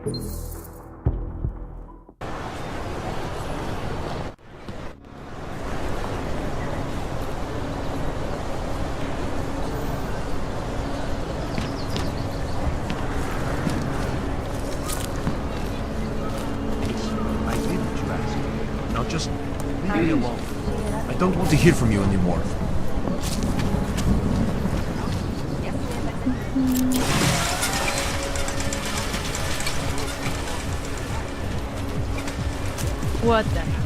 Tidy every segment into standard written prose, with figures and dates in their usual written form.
Just leave me alone. I don't want to hear from you anymore. What the hell?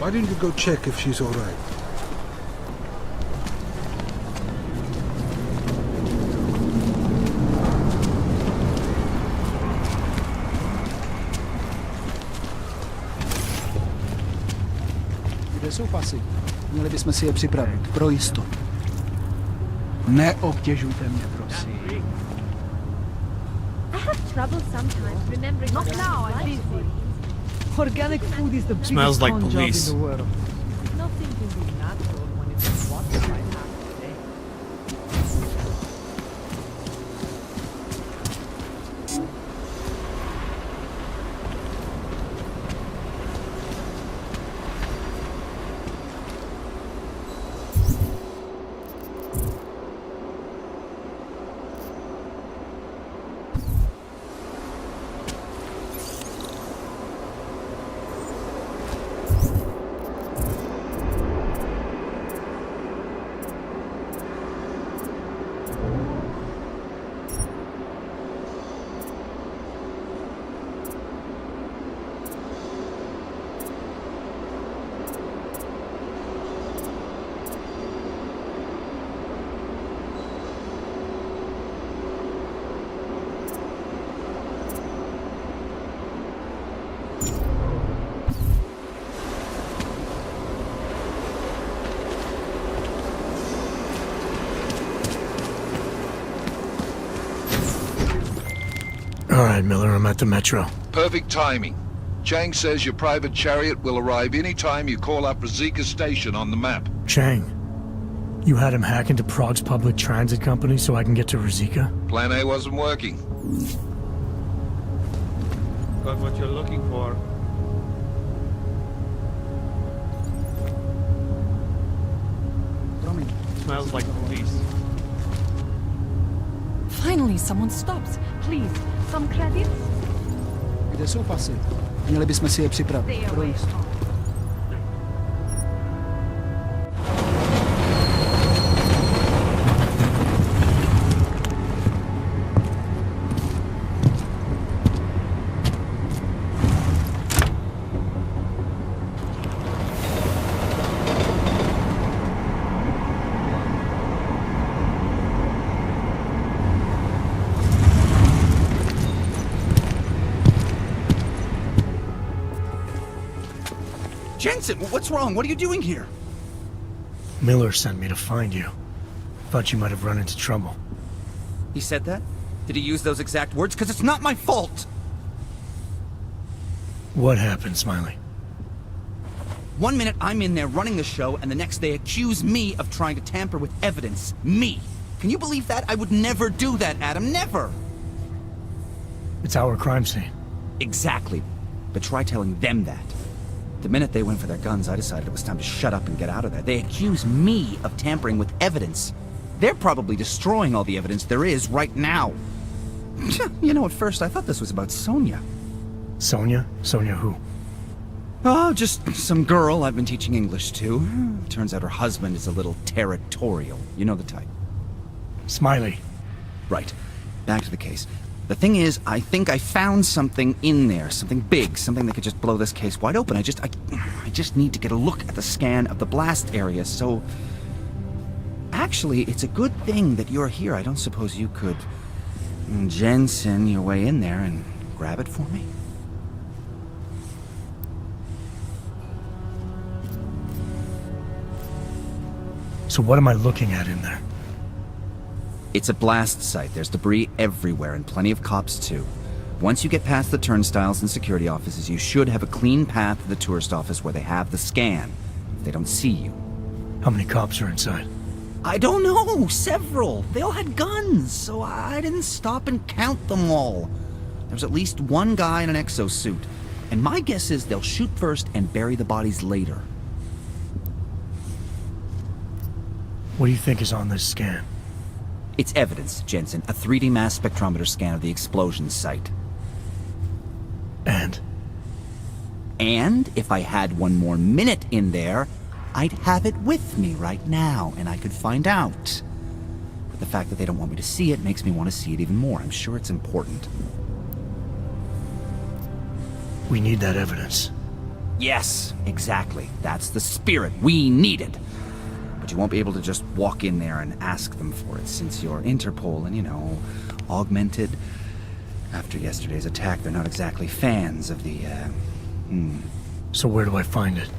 Why didn't you go check if she's all right? Kde jsou pasy? Měli bychom si je připravit, pro jistotu. Neobtěžujte mě, prosím. I have trouble sometimes remembering. Not now, I'm busy. Organic food is the biggest Smells like con job police. in the world. Nothing can be natural when it's what I have today. All right, Miller, I'm at the Metro. Perfect timing. Chang says your private chariot will arrive any time you call up Rizika Station on the map. Chang, you had him hack into Prague's public transit company so I can get to Rizika? Plan A wasn't working. Got what you're looking for. Promiň. Smells like police. Finally, someone stops. Please, some credits? Kde jsou pasy? Měli bychom si je připravit, pro jistotu. Jensen, what's wrong? What are you doing here? Miller sent me to find you. Thought you might have run into trouble. He said that? Did he use those exact words? Because it's not my fault! What happened, Smiley? 1 minute I'm in there running the show, and the next they accuse me of trying to tamper with evidence. Me! Can you believe that? I would never do that, Adam. Never! It's our crime scene. Exactly. But try telling them that. The minute they went for their guns, I decided it was time to shut up and get out of there. They accuse me of tampering with evidence. They're probably destroying all the evidence there is right now. You know, at first I thought this was about Sonia. Sonia? Sonia who? Oh, just some girl I've been teaching English to. Turns out her husband is a little territorial. You know the type. Smiley. Right. Back to the case. The thing is, I think I found something in there. Something big. Something that could just blow this case wide open. I just need to get a look at the scan of the blast area, so... Actually, it's a good thing that you're here. I don't suppose you could... Jensen your way in there and grab it for me? So what am I looking at in there? It's a blast site. There's debris everywhere and plenty of cops too. Once you get past the turnstiles and security offices, you should have a clean path to the tourist office where they have the scan. They don't see you. How many cops are inside? I don't know. Several. They all had guns, so I didn't stop and count them all. There's at least one guy in an exosuit. And my guess is they'll shoot first and bury the bodies later. What do you think is on this scan? It's evidence, Jensen. A 3D mass spectrometer scan of the explosion site. And? And if I had one more minute in there, I'd have it with me right now, and I could find out. But the fact that they don't want me to see it makes me want to see it even more. I'm sure it's important. We need that evidence. Yes, exactly. That's the spirit we needed. But you won't be able to just walk in there and ask them for it, since you're Interpol and, you know, augmented. After yesterday's attack, they're not exactly fans of the, So where do I find it?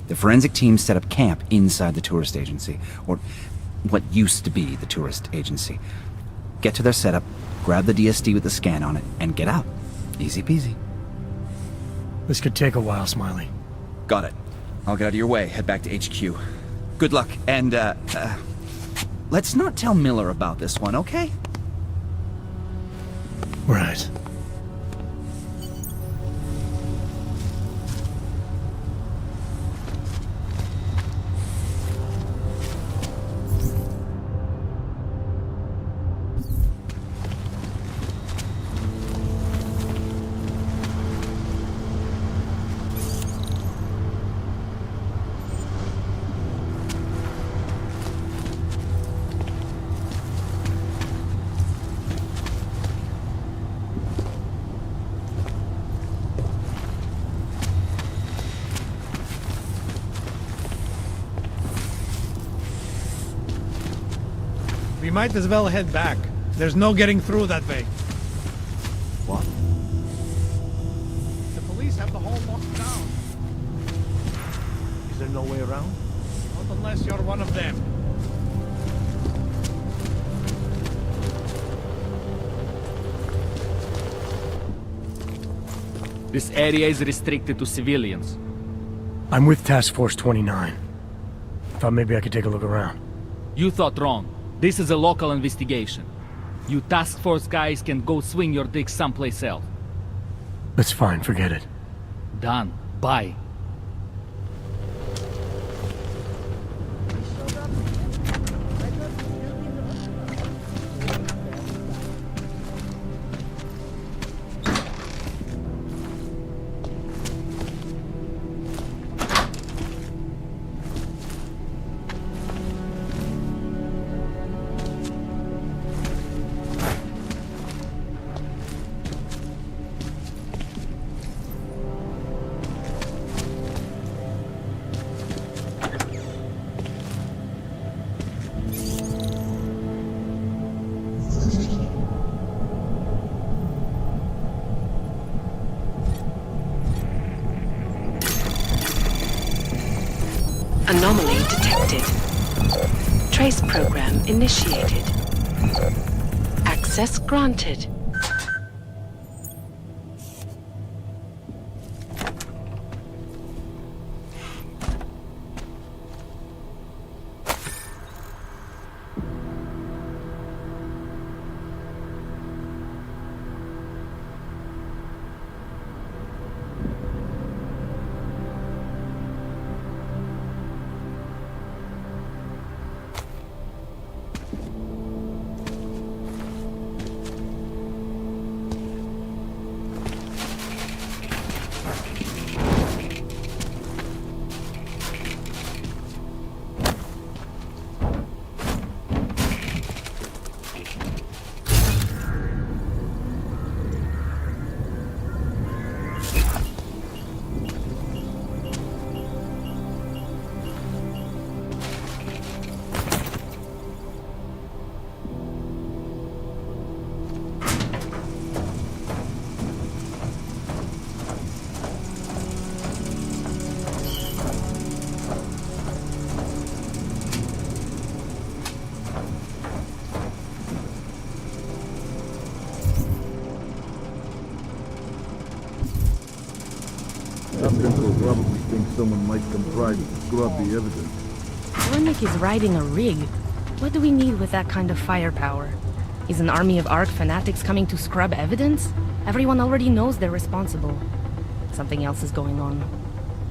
The forensic team set up camp inside the tourist agency, or what used to be the tourist agency. Get to their setup, grab the DSD with the scan on it, and get out. Easy peasy. This could take a while, Smiley. Got it. I'll get out of your way, head back to HQ. Good luck, and, let's not tell Miller about this one, okay? Right. We might as well head back. There's no getting through that way. What? The police have the whole locked down. Is there no way around? Not unless you're one of them. This area is restricted to civilians. I'm with Task Force 29. Thought maybe I could take a look around. You thought wrong. This is a local investigation. You task force guys can go swing your dick someplace else. That's fine, forget it. Done. Bye. Anomaly detected. Trace program initiated. Access granted. probably think someone might come try to scrub the evidence. Warnick is riding a rig. What do we need with that kind of firepower? Is an army of Ark fanatics coming to scrub evidence? Everyone already knows they're responsible. Something else is going on.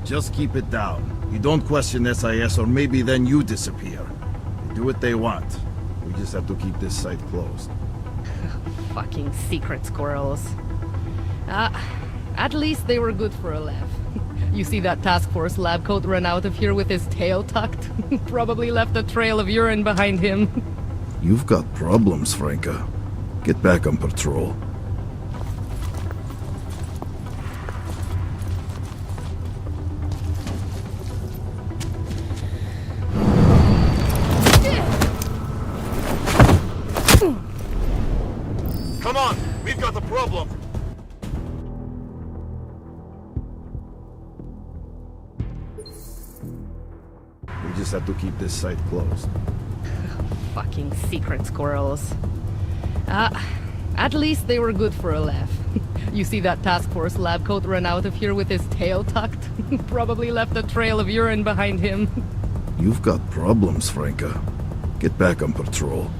Just keep it down. You don't question SIS or maybe then you disappear. They do what they want. We just have to keep this site closed. Fucking secret squirrels. At least they were good for a laugh. You see that task force lab coat run out of here with his tail tucked? Probably left a trail of urine behind him. You've got problems, Franca. Get back on patrol. Come on! We've got a problem! We just have to keep this site closed. Fucking secret squirrels. At least they were good for a laugh. You see that task force lab coat run out of here with his tail tucked? Probably left a trail of urine behind him. You've got problems, Franca. Get back on patrol.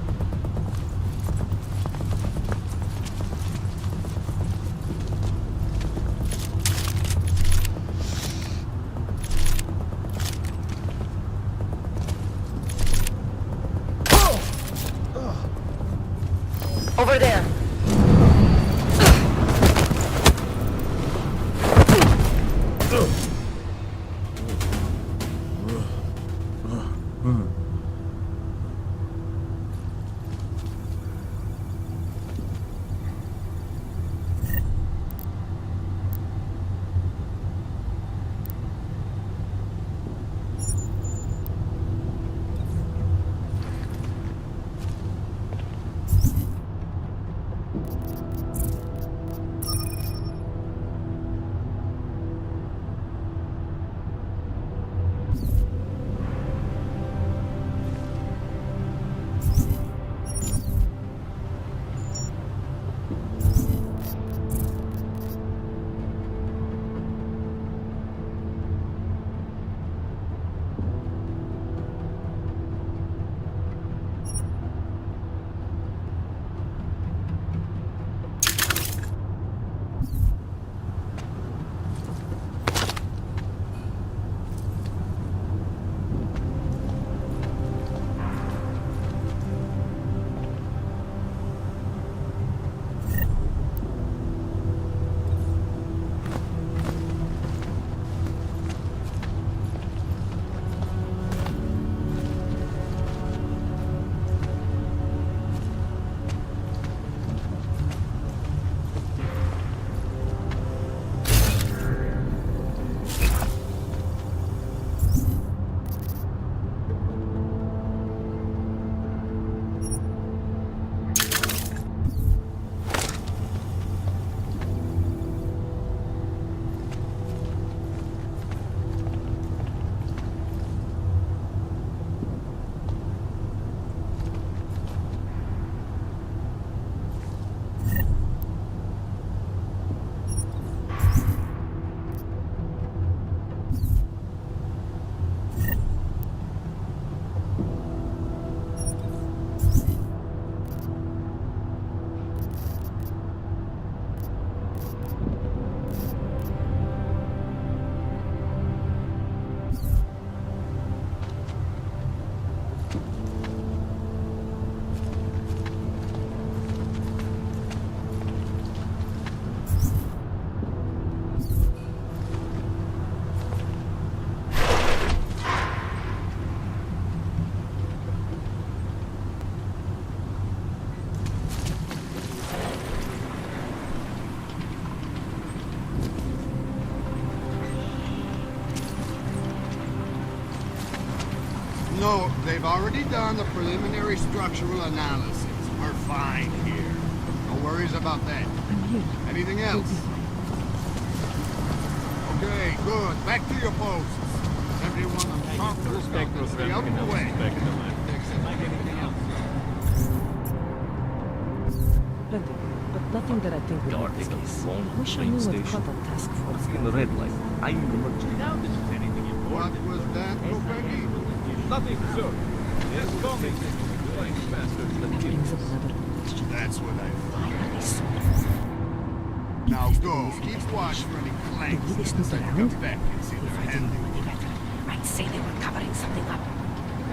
Over there! No, they've already done the preliminary structural analysis. We're fine here. No worries about that. Anything else? Okay, good. Back to your posts. Everyone on top of the out of the way. Plenty, but nothing that I think would make this case. I wish I knew what caught that task force. In the red light. I'm emerging. Now this is anything What important. was that, Kopecki? Nothing, sir. Yes, call me. That brings up another question. That's what I Why are they so... Now go. Keep watch for any clanks. Did they snoop As I around? come back and see If their I didn't handy. know any better, I'd say they were covering something up.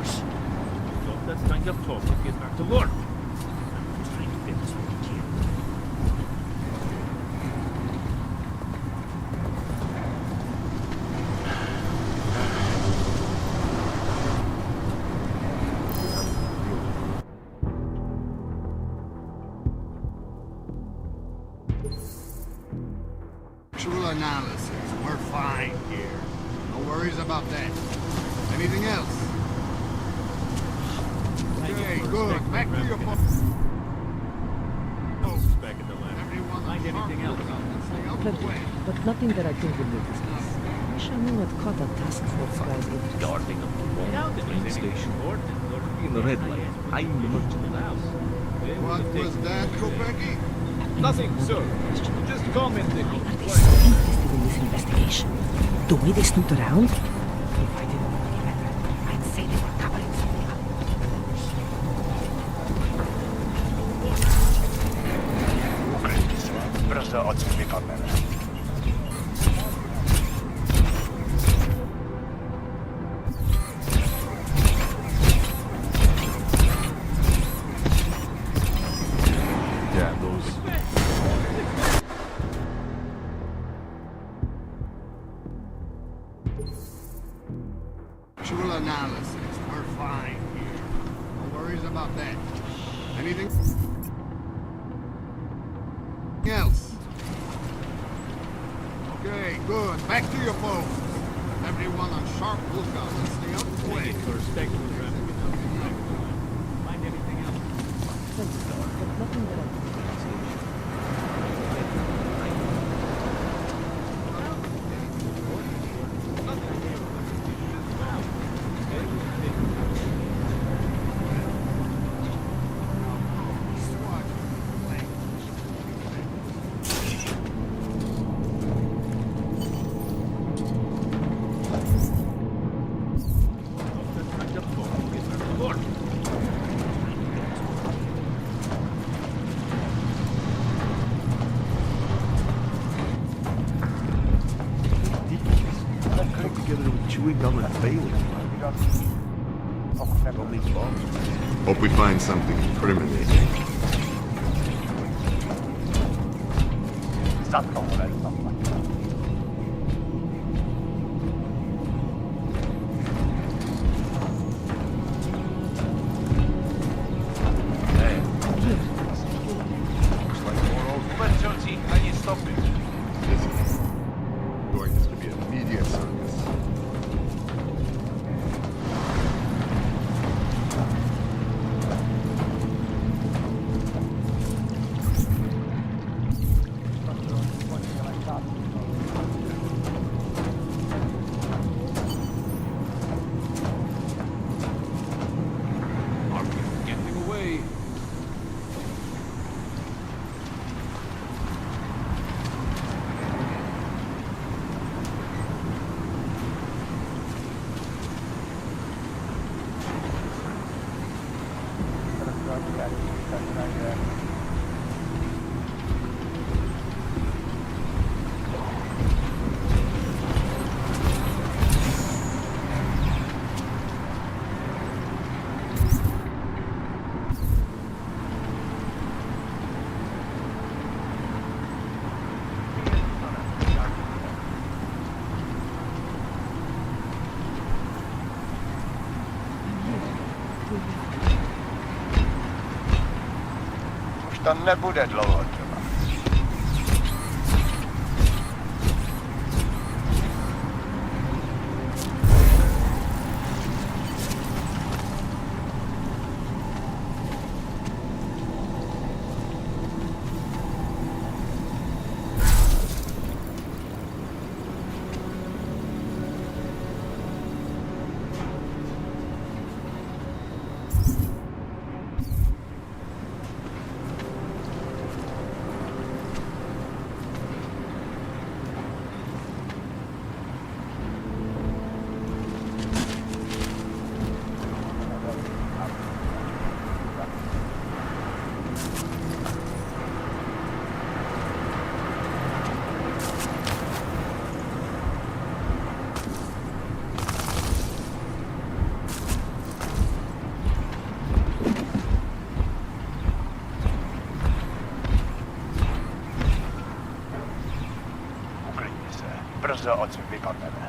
Stop that kind of talk. Let's get back to work. I'm trying to get this work here. Structural analysis. We're fine here. No worries about that. Anything else? Okay, good. Back to your post. Back at the lab. Everyone Find anything else? stay out of the Plenty, way. but nothing that I think would make this case. I wish I knew what caught that task force guy's interest. Guarding up the Now wall. this Train is anything station. important. In the red light. I'm emerging. What was that, Kopecki? Nothing, sir. Just commenting. Why are they so interested in this investigation? The way they snooped around? If I didn't know any better, I'd say they were covering something up. Brzo odklikane. Yeah, those. Structural analysis. We're fine here. No worries about that. Anything else? Okay, good. Back to your posts. Everyone on sharp lookout and stay out of the way. For respect program. Find anything else? Plenty, but nothing that I think would make this case. Put together with chewing gum and failing. Hope we find something incriminating. Going to be a media circus. Getting away. Už to nebude dlouho trvat. Brzo odsud vypadneme.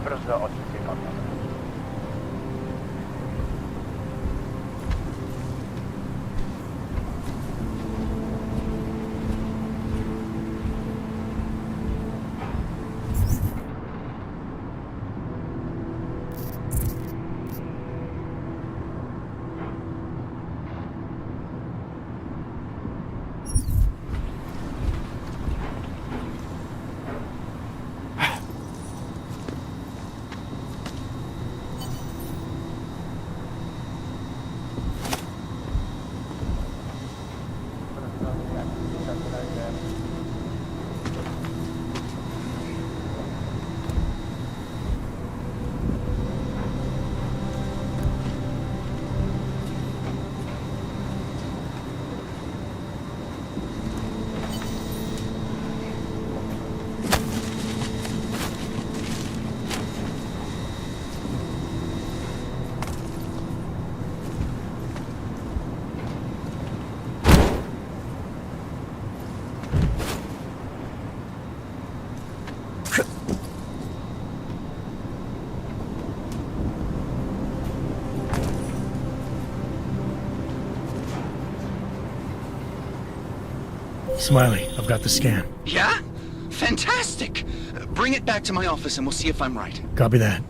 Brzo odsud vypadneme. Smiley, I've got the scan. Yeah? Fantastic! Bring it back to my office and we'll see if I'm right. Copy that.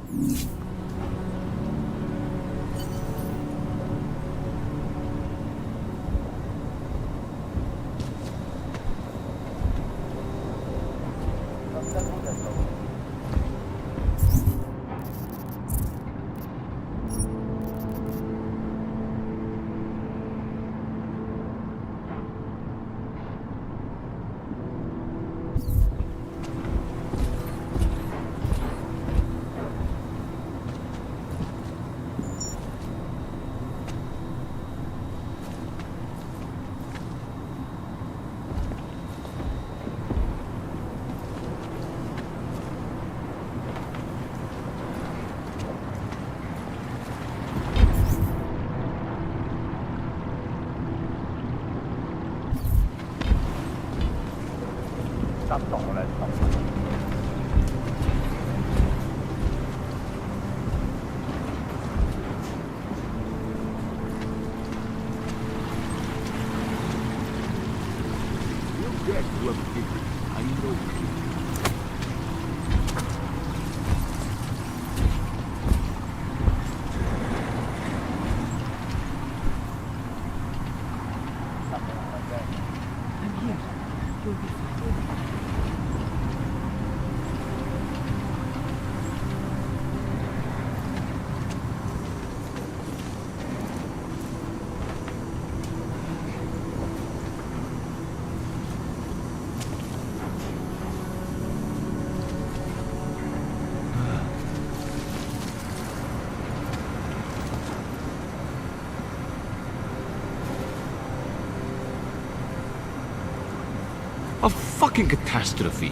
A fucking catastrophe.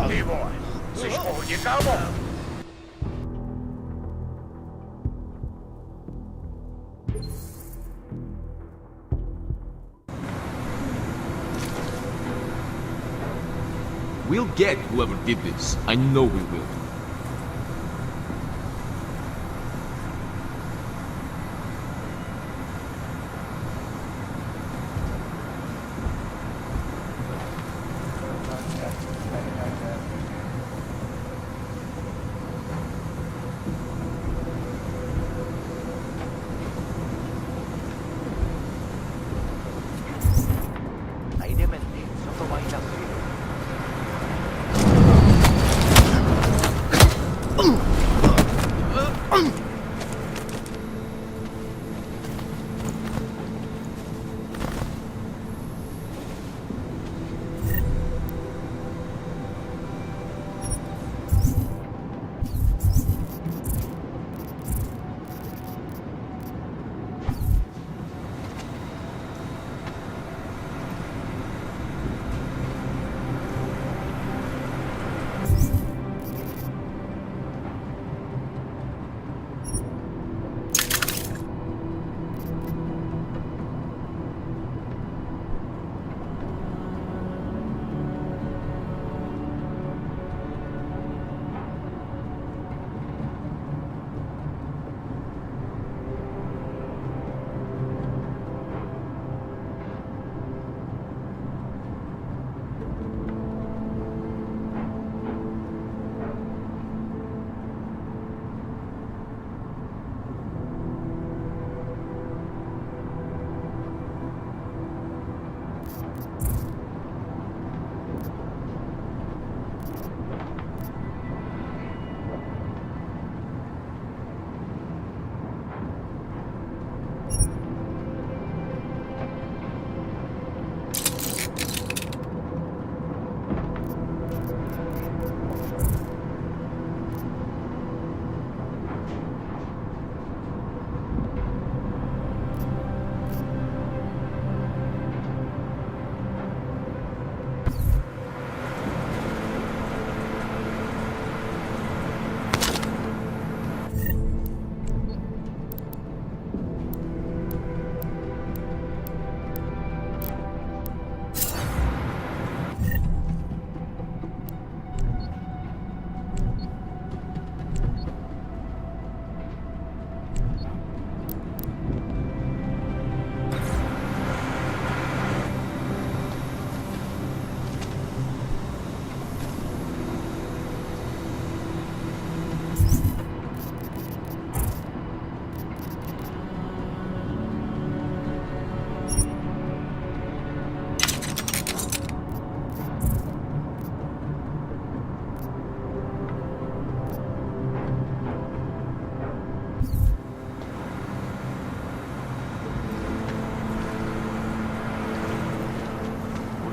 Leroy, jsi v pohodě, kámo? We'll get whoever did this. I know we will.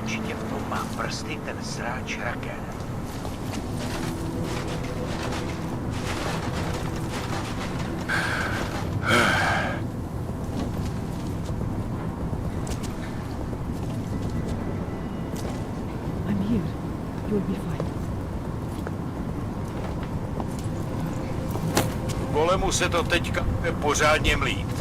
Určitě v tom má prsty ten sráč raket. I'm here. You'll be fine. Golemu se to teďka bude pořádně mlít.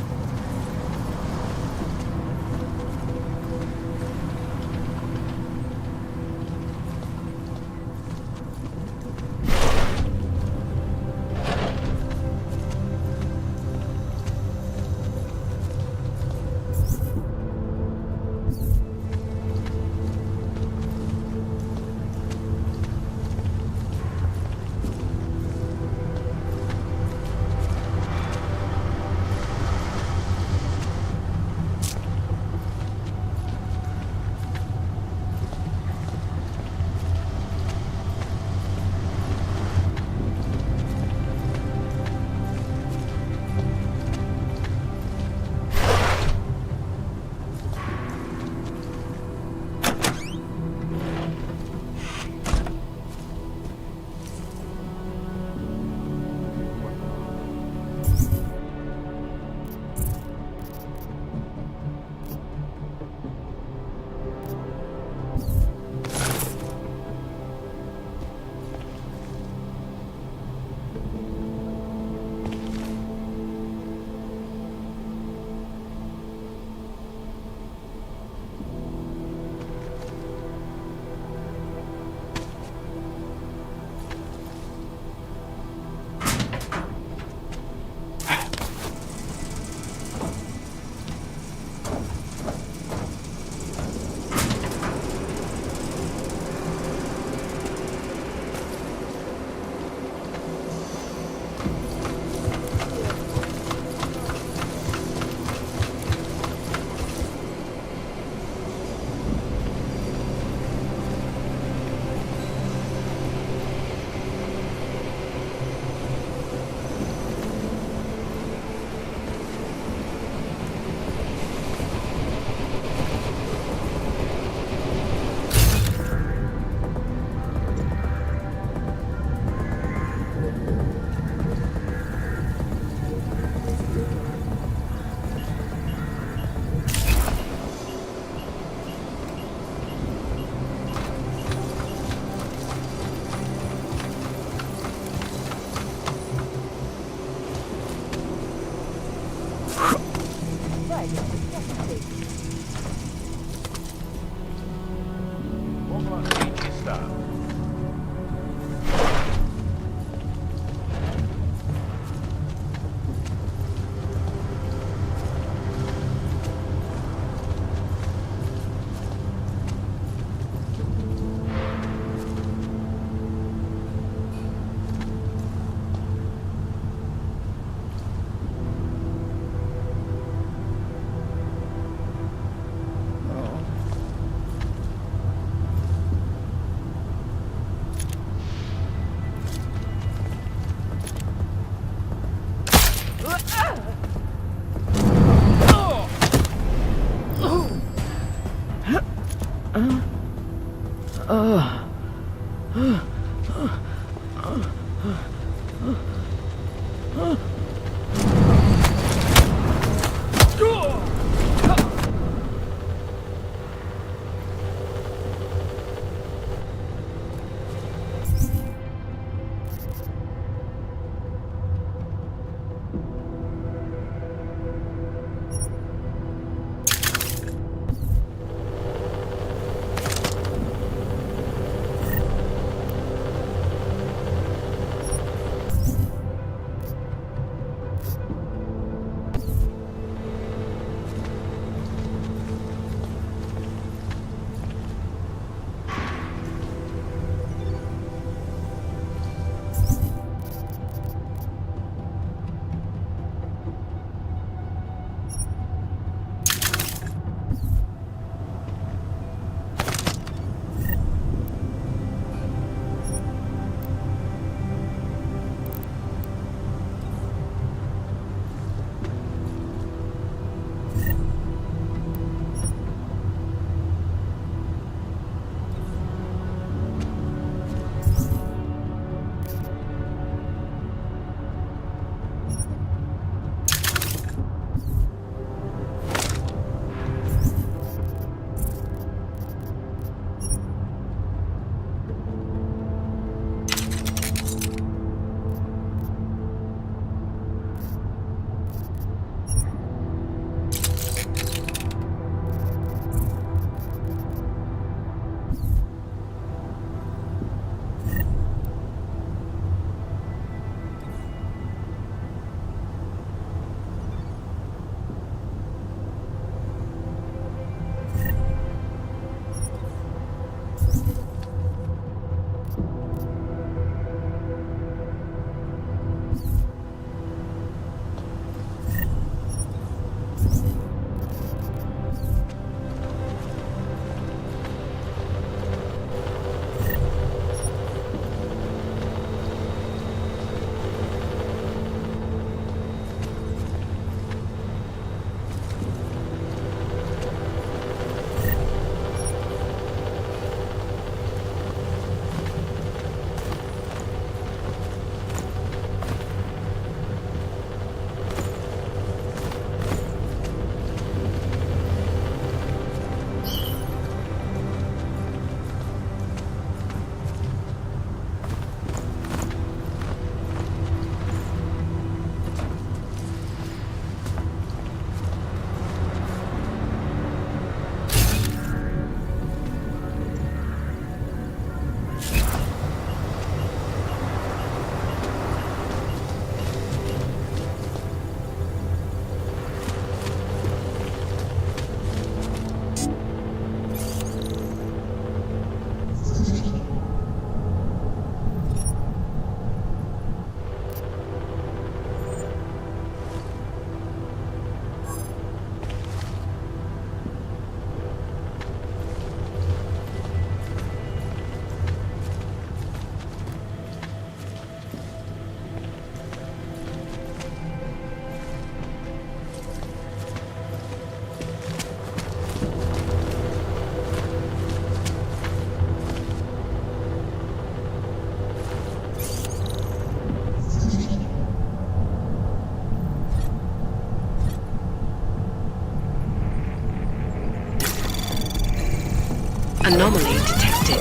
Anomaly detected.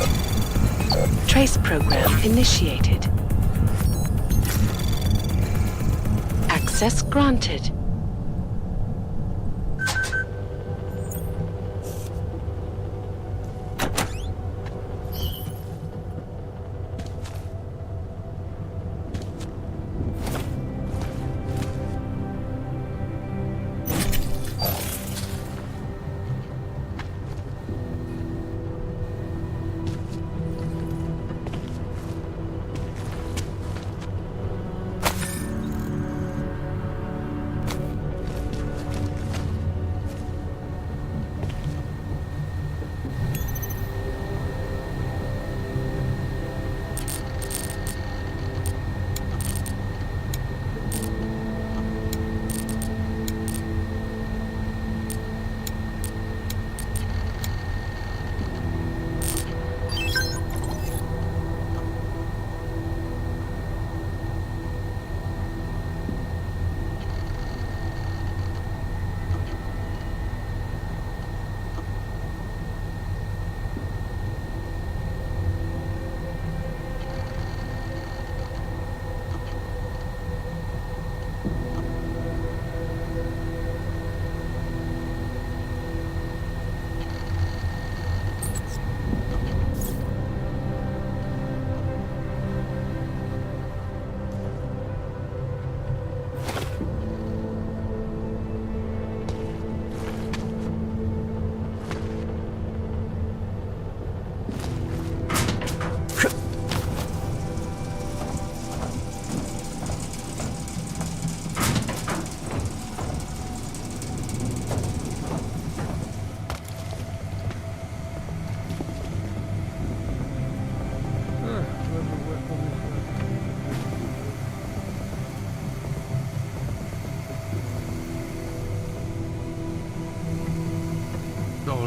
Trace program initiated. Access granted.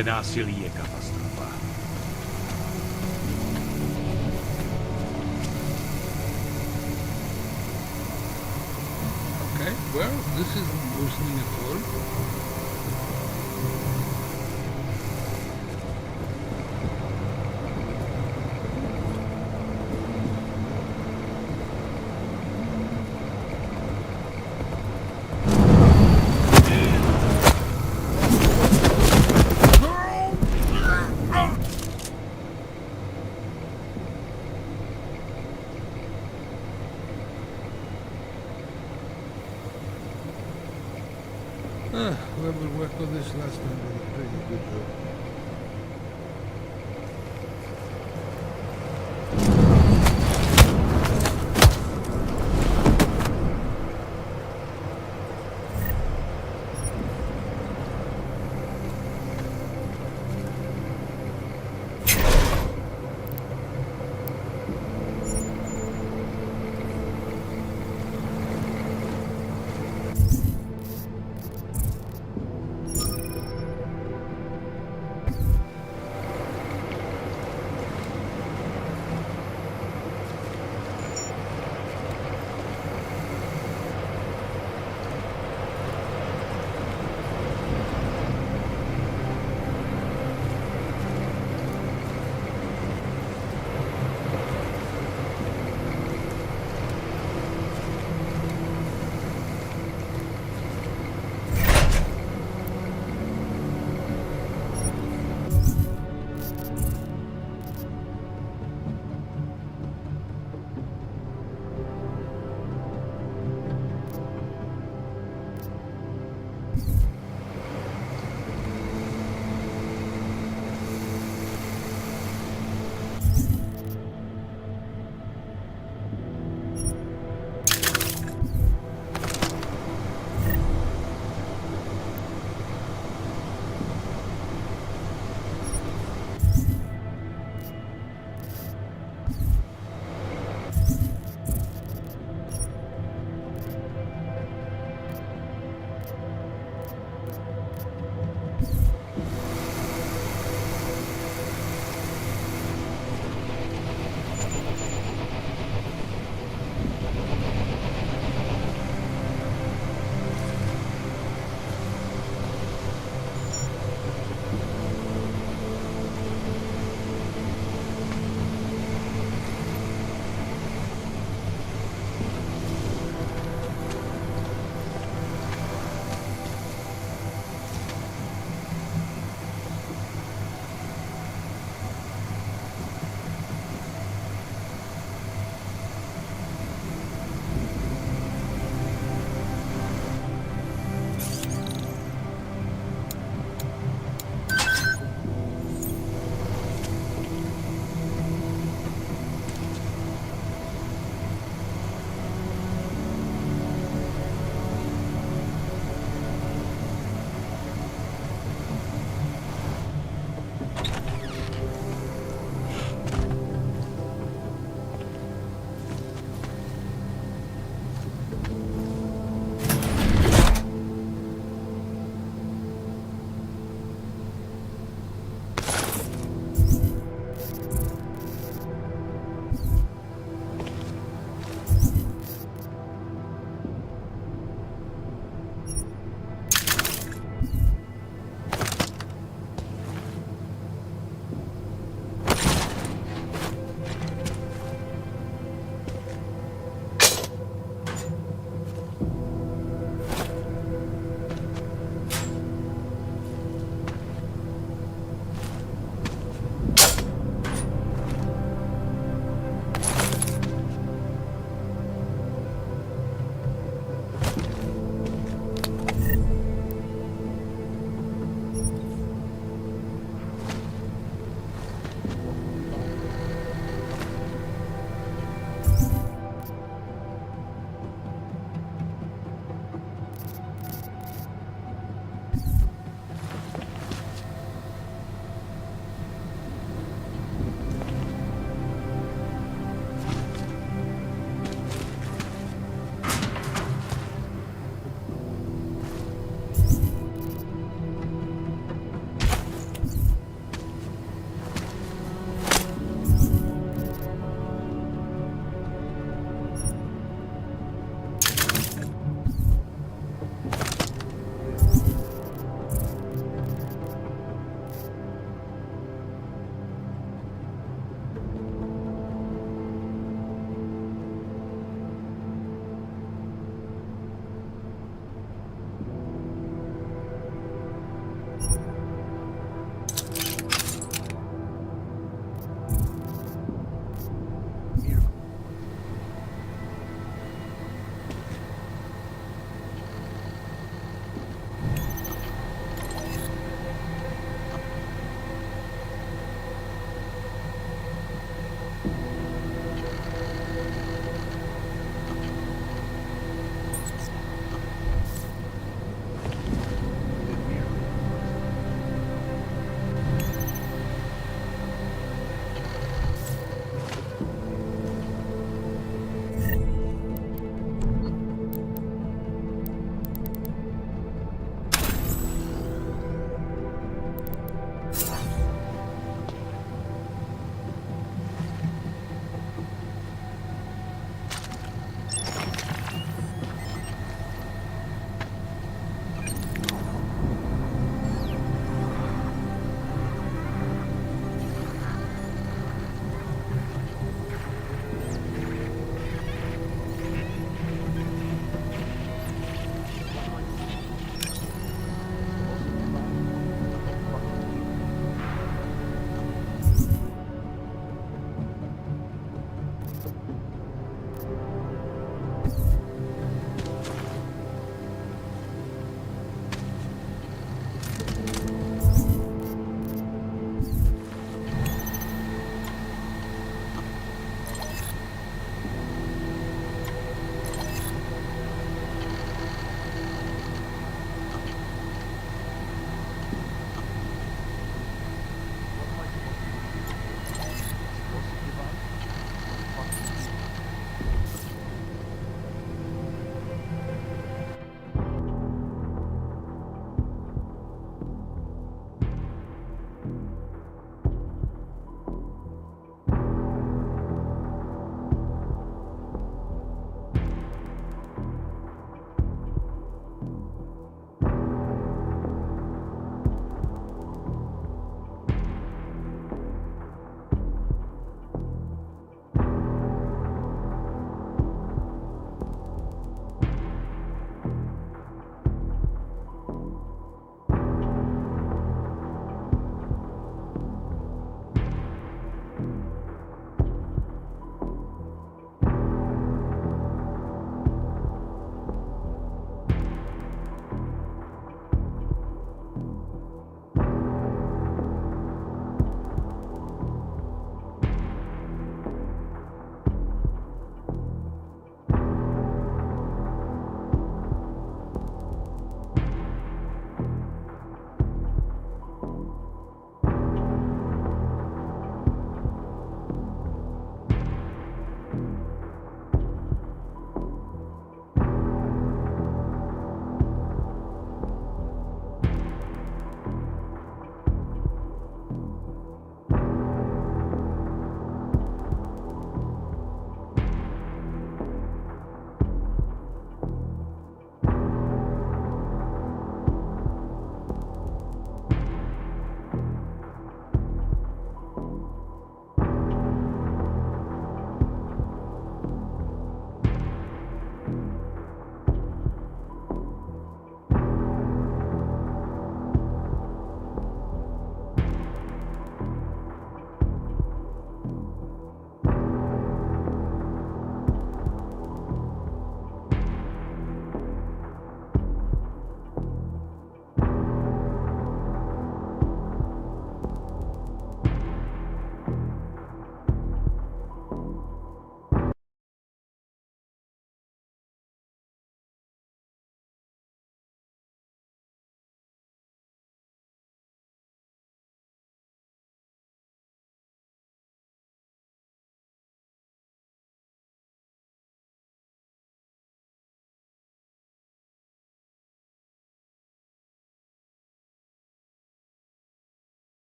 Takové násilí je katastrofa. Okay, well, this isn't loosening at all. Whoever worked on this last time did a pretty good job.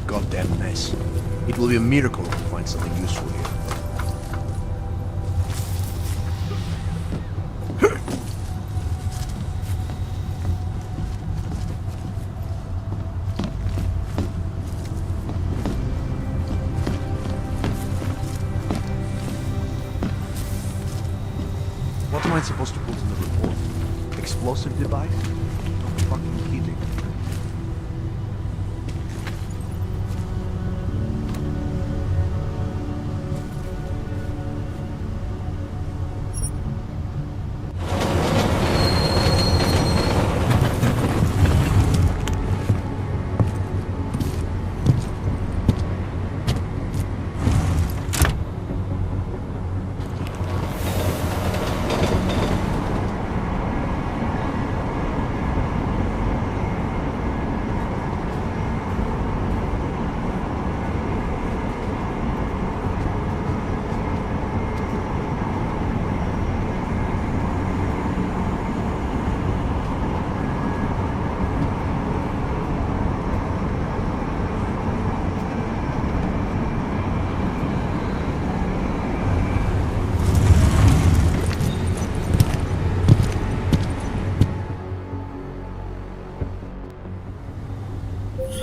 Goddamn mess. It will be a miracle if we find something useful here. What am I supposed to put in the report? Explosive device? No fucking kidding.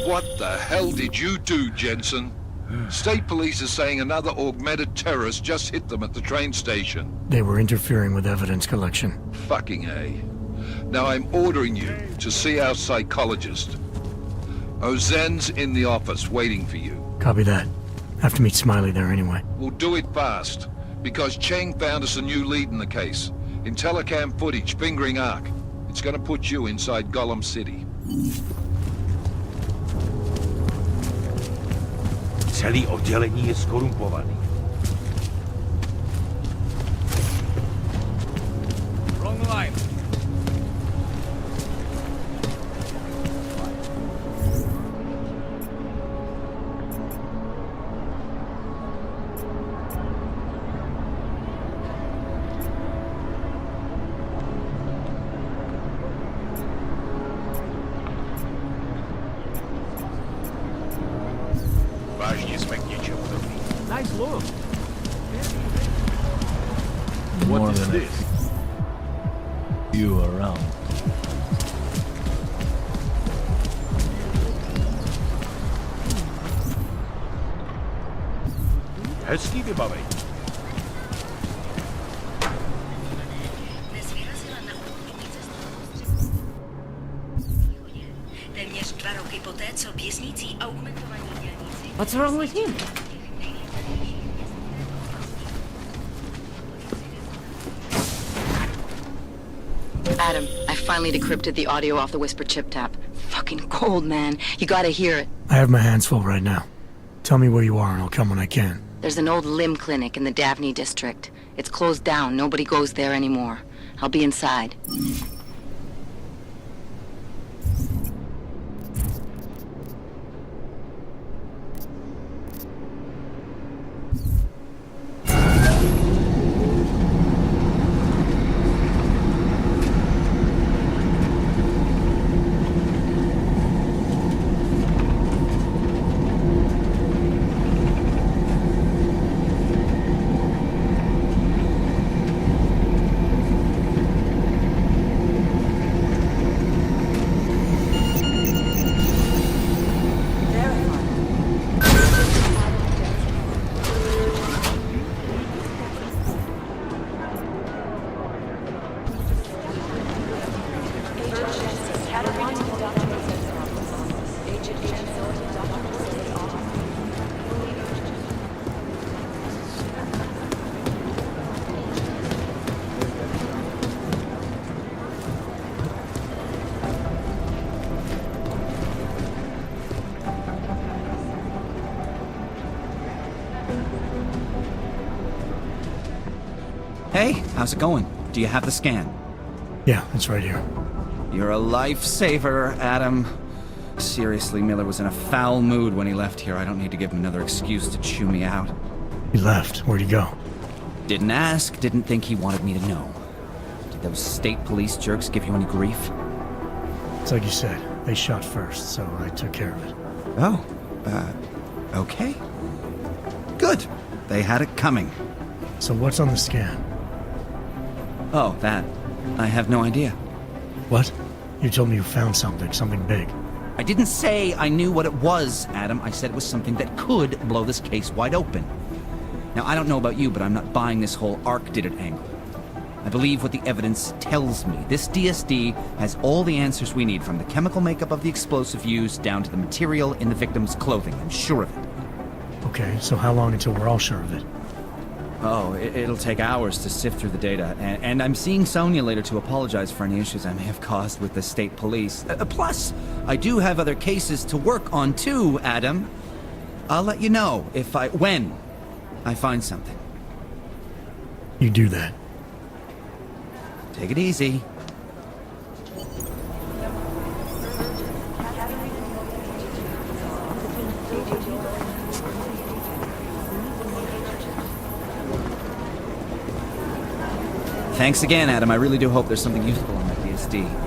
What the hell did you do, Jensen? State police are saying another augmented terrorist just hit them at the train station. They were interfering with evidence collection. Fucking A. Now I'm ordering you to see our psychologist. Ozen's in the office waiting for you. Copy that. Have to meet Smiley there anyway. We'll do it fast, because Cheng found us a new lead in the case. In telecam footage fingering Ark. It's gonna put you inside Gollum City. Celý oddělení je skorumpovaný. Wrong line. Vážně jsme k něčemu dobrý. Nice look. What is this? You around. Hezký vybavení. Téměř 2 roky poté, co běsnící augmentovaní dělníci... What's wrong with him? Adam, I finally decrypted the audio off the Whisper chip tap. Fucking gold, man. You gotta hear it. I have my hands full right now. Tell me where you are and I'll come when I can. There's an old limb clinic in the Daphne district. It's closed down. Nobody goes there anymore. I'll be inside. Hey, how's it going? Do you have the scan? Yeah, it's right here. You're a lifesaver, Adam. Seriously, Miller was in a foul mood when he left here. I don't need to give him another excuse to chew me out. He left. Where'd he go? Didn't ask, didn't think he wanted me to know. Did those state police jerks give you any grief? It's like you said. They shot first, so I took care of it. Oh, okay. Good. They had it coming. So what's on the scan? Oh, that. I have no idea. What? You told me you found something big. I didn't say I knew what it was, Adam. I said it was something that could blow this case wide open. Now, I don't know about you, but I'm not buying this whole Ark did it angle. I believe what the evidence tells me. This DSD has all the answers we need, from the chemical makeup of the explosive used down to the material in the victim's clothing. I'm sure of it. Okay, so how long until we're all sure of it? Oh, it'll take hours to sift through the data, and I'm seeing Sonia later to apologize for any issues I may have caused with the state police. Plus, I do have other cases to work on too, Adam. I'll let you know when I find something. You do that. Take it easy. Thanks again, Adam. I really do hope there's something useful on that DSD.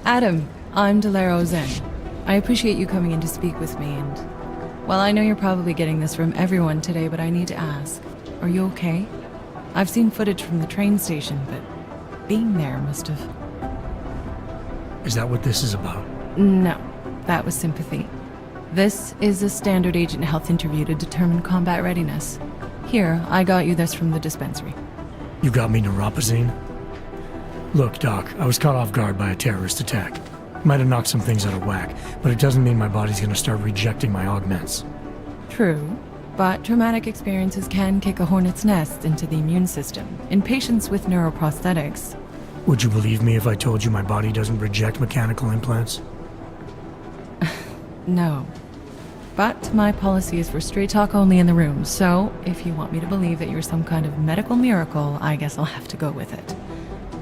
Adam, I'm Delaro Zen. I appreciate you coming in to speak with me, and... Well, I know you're probably getting this from everyone today, but I need to ask. Are you okay? I've seen footage from the train station, but being there must have... Is that what this is about? No, that was sympathy. This is a standard agent health interview to determine combat readiness. Here, I got you this from the dispensary. You got me neuropazine? Look, Doc, I was caught off guard by a terrorist attack. Might have knocked some things out of whack, but it doesn't mean my body's gonna start rejecting my augments. True, but traumatic experiences can kick a hornet's nest into the immune system. In patients with neuroprosthetics... Would you believe me if I told you my body doesn't reject mechanical implants? No. But my policy is for straight talk only in the room, so if you want me to believe that you're some kind of medical miracle, I guess I'll have to go with it.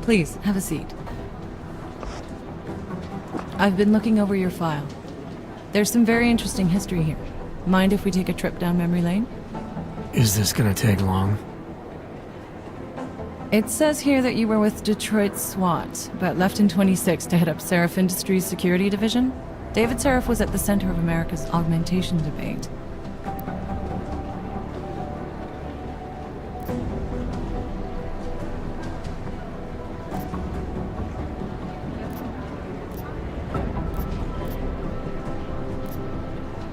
Please, have a seat. I've been looking over your file. There's some very interesting history here. Mind if we take a trip down memory lane? Is this gonna take long? It says here that you were with Detroit SWAT, but left in 26 to head up Seraph Industries' security division. David Seraph was at the center of America's augmentation debate.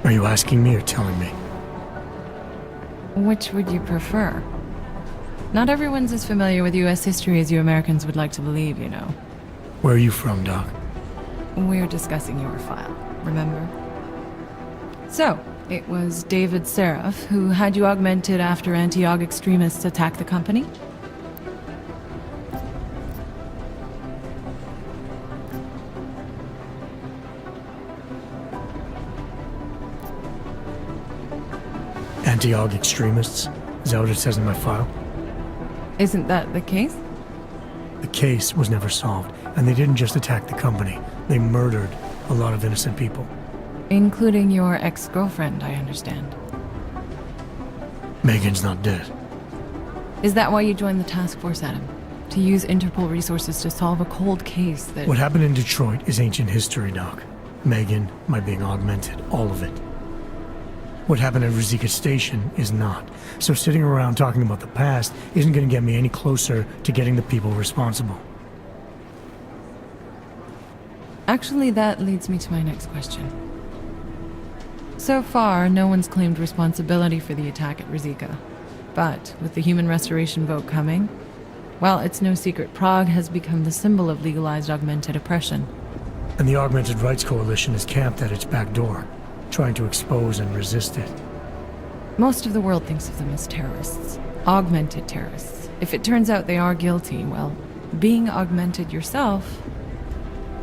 Are you asking me or telling me? Which would you prefer? Not everyone's as familiar with U.S. history as you Americans would like to believe, you know. Where are you from, Doc? We're discussing your file, remember? So, it was David Seraph who had you augmented after anti-aug extremists attacked the company? Anti-aug extremists? Is that what it says in my file? Isn't that the case? The case was never solved, and they didn't just attack the company. They murdered a lot of innocent people. Including your ex-girlfriend, I understand. Megan's not dead. Is that why you joined the task force, Adam? To use Interpol resources to solve a cold case that... What happened in Detroit is ancient history, Doc. Megan, my being augmented, all of it. What happened at Ruzicka Station is not. So sitting around talking about the past isn't going to get me any closer to getting the people responsible. Actually, that leads me to my next question. So far, no one's claimed responsibility for the attack at Ruzicka. But with the human restoration vote coming, well, it's no secret Prague has become the symbol of legalized augmented oppression. And the Augmented Rights Coalition is camped at its back door, trying to expose and resist it. Most of the world thinks of them as terrorists. Augmented terrorists. If it turns out they are guilty, well, being augmented yourself...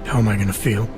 How am I gonna feel?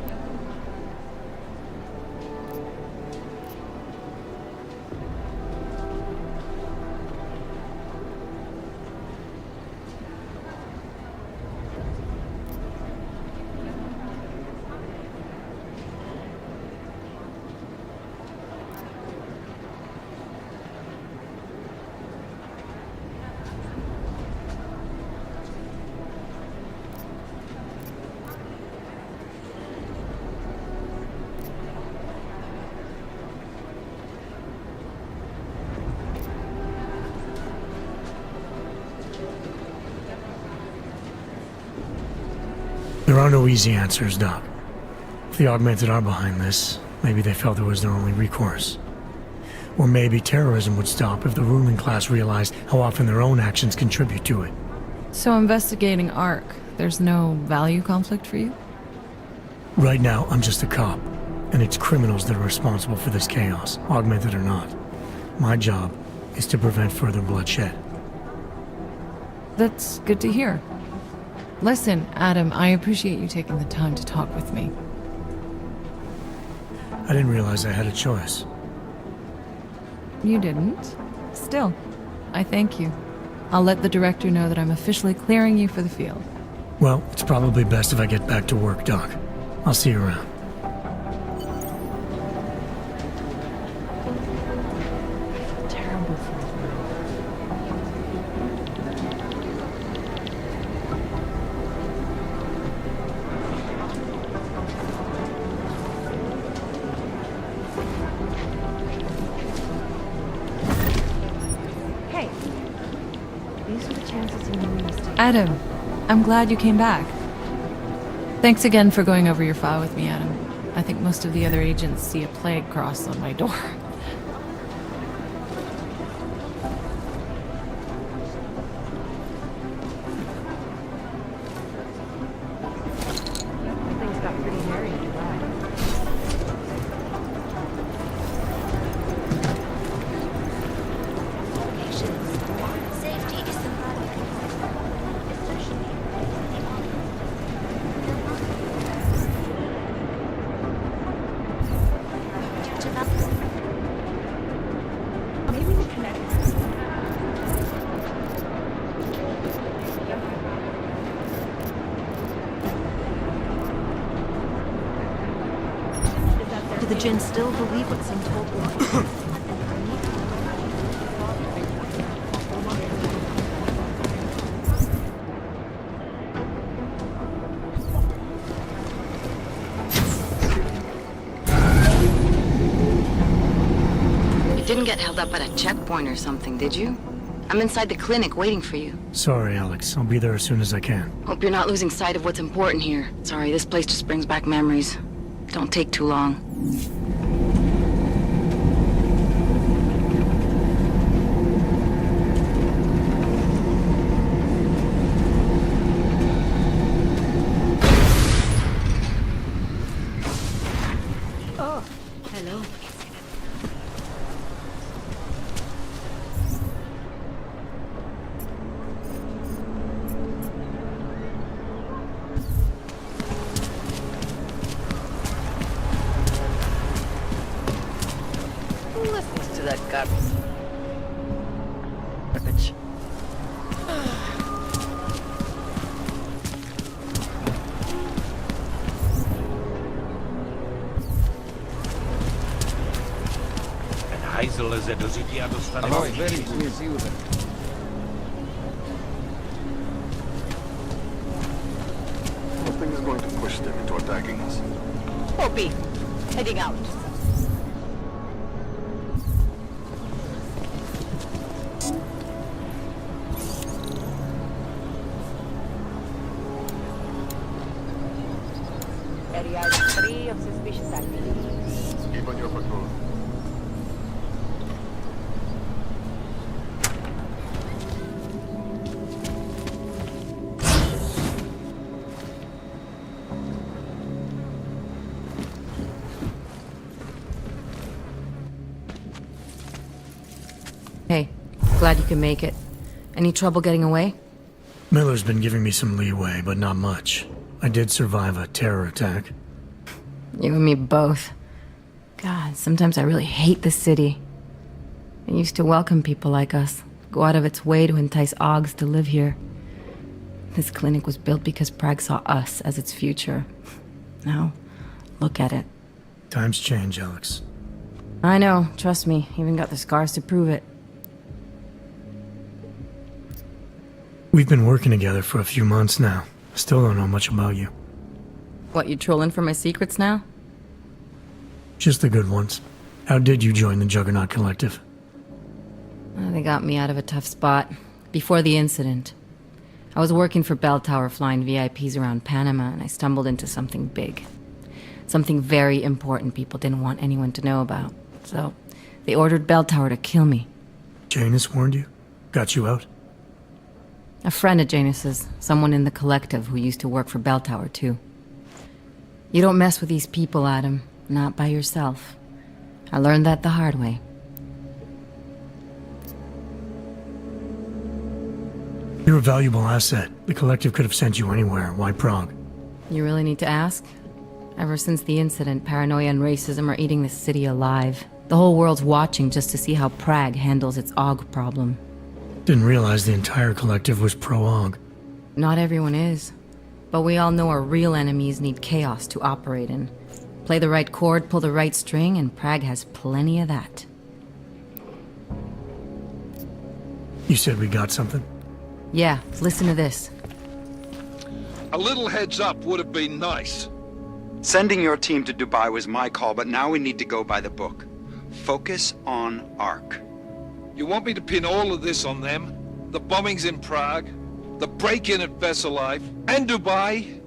There are no easy answers, Doc. If the Augmented are behind this, maybe they felt it was their only recourse. Or maybe terrorism would stop if the ruling class realized how often their own actions contribute to it. So investigating ARC, there's no value conflict for you? Right now, I'm just a cop, and it's criminals that are responsible for this chaos, augmented or not. My job is to prevent further bloodshed. That's good to hear. Listen, Adam, I appreciate you taking the time to talk with me. I didn't realize I had a choice. You didn't? Still, I thank you. I'll let the director know that I'm officially clearing you for the field. Well, it's probably best if I get back to work, Doc. I'll see you around. Terrible. These are the chances in the news. Adam, I'm glad you came back. Thanks again for going over your file with me, Adam. I think most of the other agents see a plague cross on my door. Things got pretty hairy in July. Safety is the Maybe the connect. Do the Jinn still believe what some told them? You didn't get held up at a checkpoint or something, did you? I'm inside the clinic waiting for you. Sorry, Alex. I'll be there as soon as I can. Hope you're not losing sight of what's important here. Sorry, this place just brings back memories. Don't take too long. Oh, hello. Who listens to that garbage? Ahoj, very good. See you then. Nothing is going to push them into attacking us. Opie, heading out. Area is free of suspicious activity. Keep on your patrol. Hey, glad you can make it. Any trouble getting away? Miller's been giving me some leeway, but not much. I did survive a terror attack. You and me both. God, sometimes I really hate the city. It used to welcome people like us, go out of its way to entice Augs to live here. This clinic was built because Prague saw us as its future. Now, look at it. Times change, Alex. I know, trust me, even got the scars to prove it. We've been working together for a few months now. Still don't know much about you. What, you trolling for my secrets now? Just the good ones. How did you join the Juggernaut Collective? They got me out of a tough spot. Before the incident. I was working for Bell Tower flying VIPs around Panama, and I stumbled into something big. Something very important people didn't want anyone to know about. So, they ordered Bell Tower to kill me. Janus warned you? Got you out? A friend of Janus's, someone in the collective who used to work for Bell Tower too. You don't mess with these people, Adam. Not by yourself. I learned that the hard way. You're a valuable asset. The collective could have sent you anywhere. Why Prague? You really need to ask? Ever since the incident, paranoia and racism are eating this city alive. The whole world's watching just to see how Prague handles its AUG problem. Didn't realize the entire collective was pro-AUG. Not everyone is. But we all know our real enemies need chaos to operate in. Play the right chord, pull the right string, and Prague has plenty of that. You said we got something? Yeah, listen to this. A little heads up would have been nice. Sending your team to Dubai was my call, but now we need to go by the book. Focus on ARC. You want me to pin all of this on them? The bombings in Prague, the break-in at Versalife, and Dubai?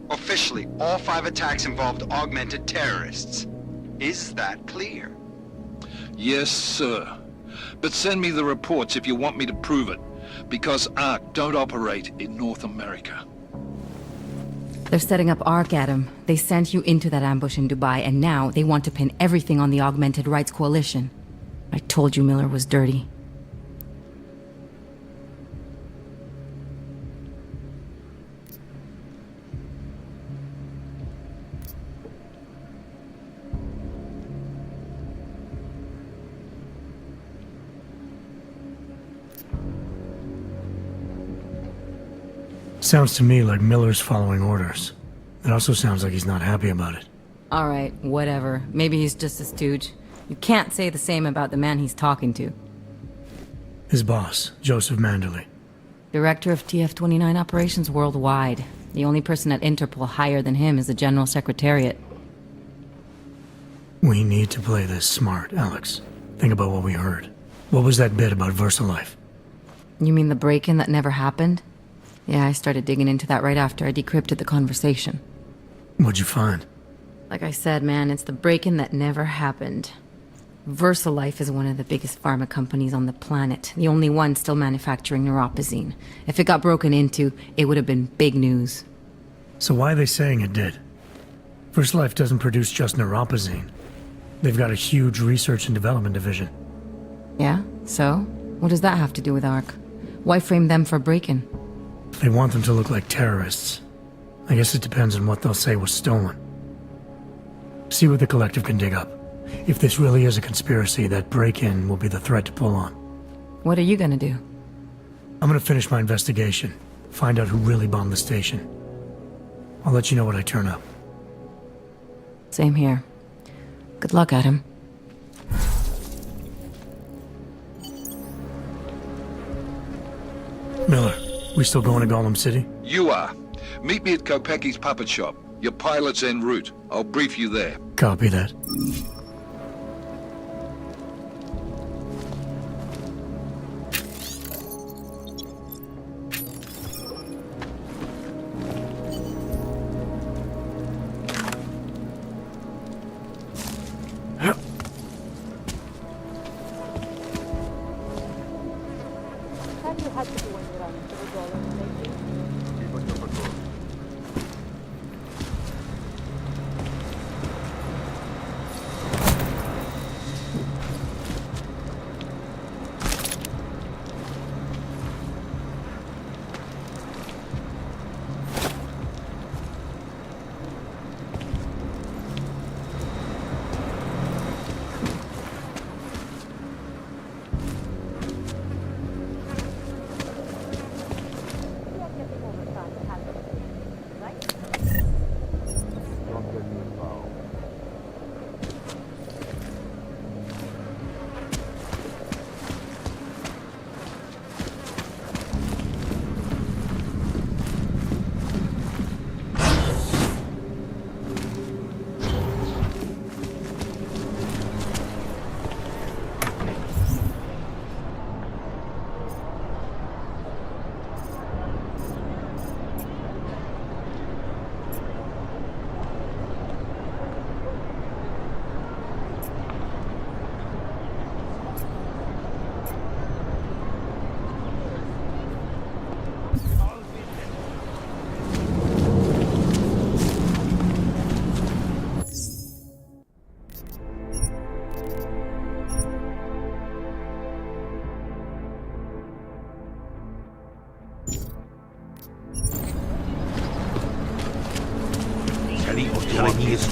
Officially, all 5 attacks involved augmented terrorists. Is that clear? Yes, sir. But send me the reports if you want me to prove it, because ARC don't operate in North America. They're setting up ARC, Adam. They sent you into that ambush in Dubai, and now they want to pin everything on the Augmented Rights Coalition. I told you Miller was dirty. Sounds to me like Miller's following orders. It also sounds like he's not happy about it. Alright, whatever. Maybe he's just a stooge. You can't say the same about the man he's talking to. His boss, Joseph Manderley. Director of TF-29 operations worldwide. The only person at Interpol higher than him is the General Secretariat. We need to play this smart, Alex. Think about what we heard. What was that bit about Versalife? You mean the break-in that never happened? Yeah, I started digging into that right after I decrypted the conversation. What'd you find? Like I said, man, it's the break-in that never happened. Versalife is one of the biggest pharma companies on the planet, the only one still manufacturing neuropozyne. If it got broken into, it would have been big news. So why are they saying it did? Versalife doesn't produce just neuropozyne. They've got a huge research and development division. Yeah? So? What does that have to do with ARC? Why frame them for break-in? They want them to look like terrorists. I guess it depends on what they'll say was stolen. See what the collective can dig up. If this really is a conspiracy, that break-in will be the thread to pull on. What are you gonna do? I'm gonna finish my investigation. Find out who really bombed the station. I'll let you know when I turn up. Same here. Good luck, Adam. Miller, we still going to Gollum City? You are. Meet me at Kopecki's puppet shop. Your pilot's en route. I'll brief you there. Copy that.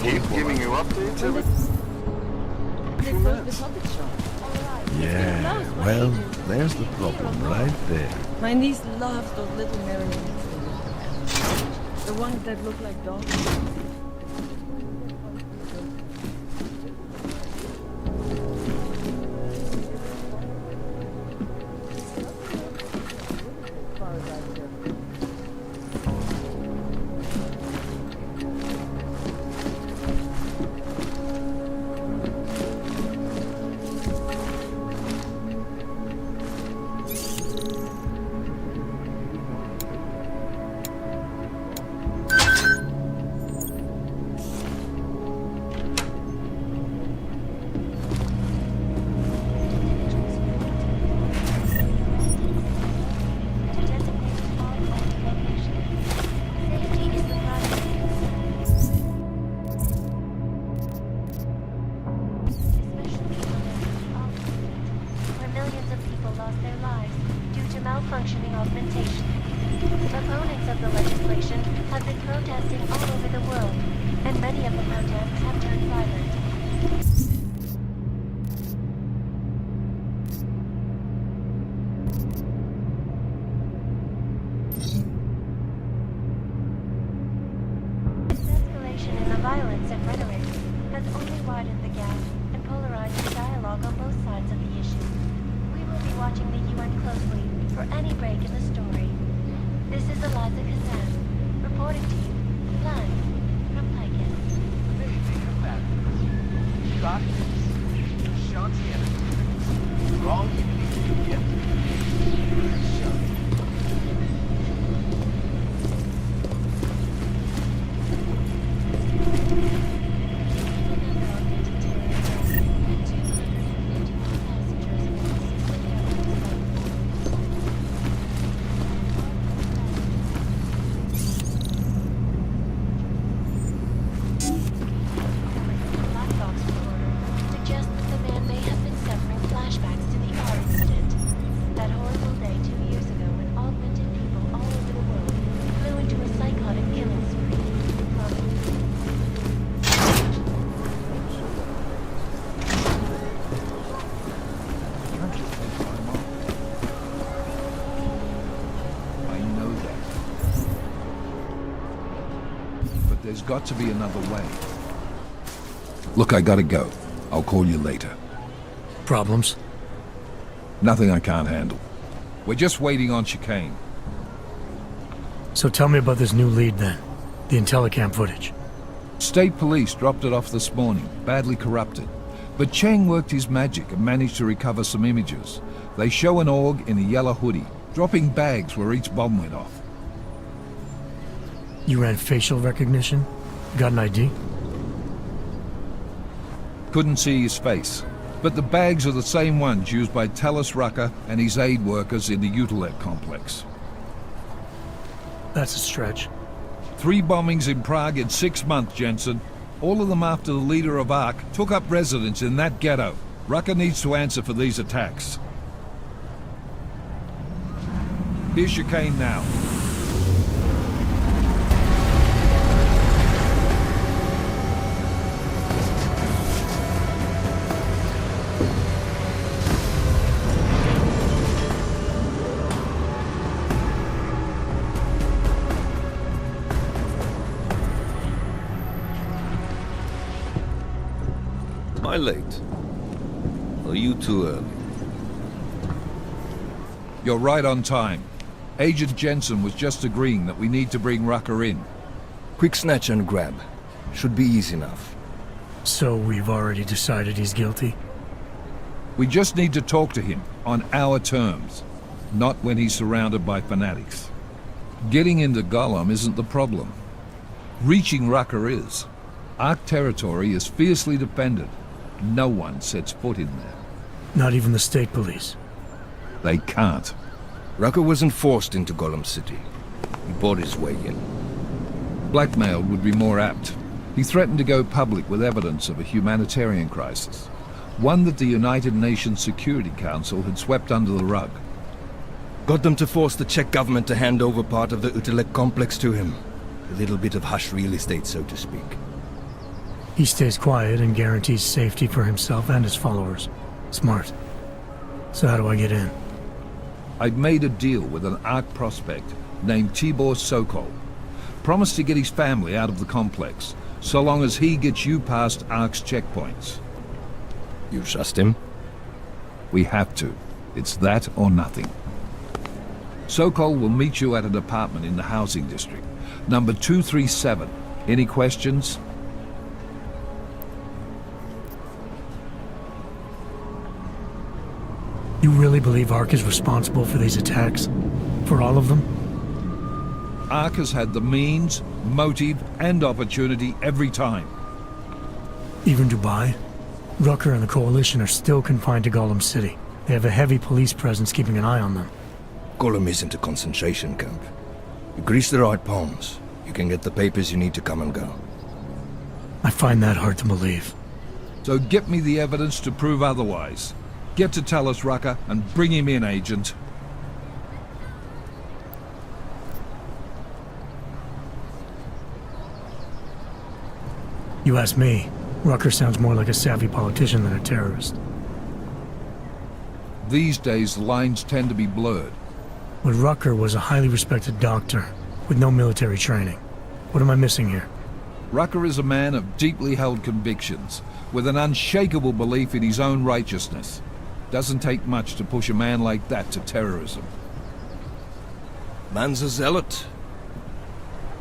Keep giving you updates every... Yeah, well, there's the problem right there. My niece loves those little marionettes. The ones that look like dogs. functioning augmentation. Proponents of the legislation have been protesting all over the world, and many of the protests have turned violent. Escalation in the violence and rhetoric has only widened the gap and polarized the dialogue on both sides of the issue. We will be watching the UN closely for any break in the story. This is Eliza Kassan, reporting to you, live from Pikehead. Shots here. Wrong. There's got to be another way. Look, I gotta go. I'll call you later. Problems? Nothing I can't handle. We're just waiting on chicane. So tell me about this new lead then. The Intellicam footage. State police dropped it off this morning, badly corrupted. But Cheng worked his magic and managed to recover some images. They show an org in a yellow hoodie, dropping bags where each bomb went off. You ran facial recognition? Got an ID? Couldn't see his face, but the bags are the same ones used by Talos Rucker and his aid workers in the Utilec complex. That's a stretch. 3 bombings in Prague in 6 months, Jensen. All of them after the leader of ARC took up residence in that ghetto. Rucker needs to answer for these attacks. Here's chicane now. Am I late? Are you too early? You're right on time. Agent Jensen was just agreeing that we need to bring Rucker in. Quick snatch and grab. Should be easy enough. So we've already decided he's guilty? We just need to talk to him on our terms, not when he's surrounded by fanatics. Getting into Gollum isn't the problem. Reaching Rucker is. ARC territory is fiercely defended. No one sets foot in there. Not even the state police? They can't. Rucker wasn't forced into Gollum City. He bought his way in. Blackmailed would be more apt. He threatened to go public with evidence of a humanitarian crisis. One that the United Nations Security Council had swept under the rug. Got them to force the Czech government to hand over part of the Utilec complex to him. A little bit of hush real estate, so to speak. He stays quiet and guarantees safety for himself and his followers. Smart. So how do I get in? I've made a deal with an ARC prospect named Tibor Sokol. Promised to get his family out of the complex, so long as he gets you past ARC's checkpoints. You trust him? We have to. It's that or nothing. Sokol will meet you at an apartment in the housing district. Number 237. Any questions? You really believe ARC is responsible for these attacks? For all of them? ARC has had the means, motive, and opportunity every time. Even Dubai? Rucker and the Coalition are still confined to Gollum City. They have a heavy police presence keeping an eye on them. Gollum isn't a concentration camp. You grease the right palms, you can get the papers you need to come and go. I find that hard to believe. So get me the evidence to prove otherwise. Get to Talos Rucker and bring him in, Agent. You ask me, Rucker sounds more like a savvy politician than a terrorist. These days, the lines tend to be blurred. But Rucker was a highly respected doctor, with no military training. What am I missing here? Rucker is a man of deeply held convictions, with an unshakable belief in his own righteousness. Doesn't take much to push a man like that to terrorism. Man's a zealot.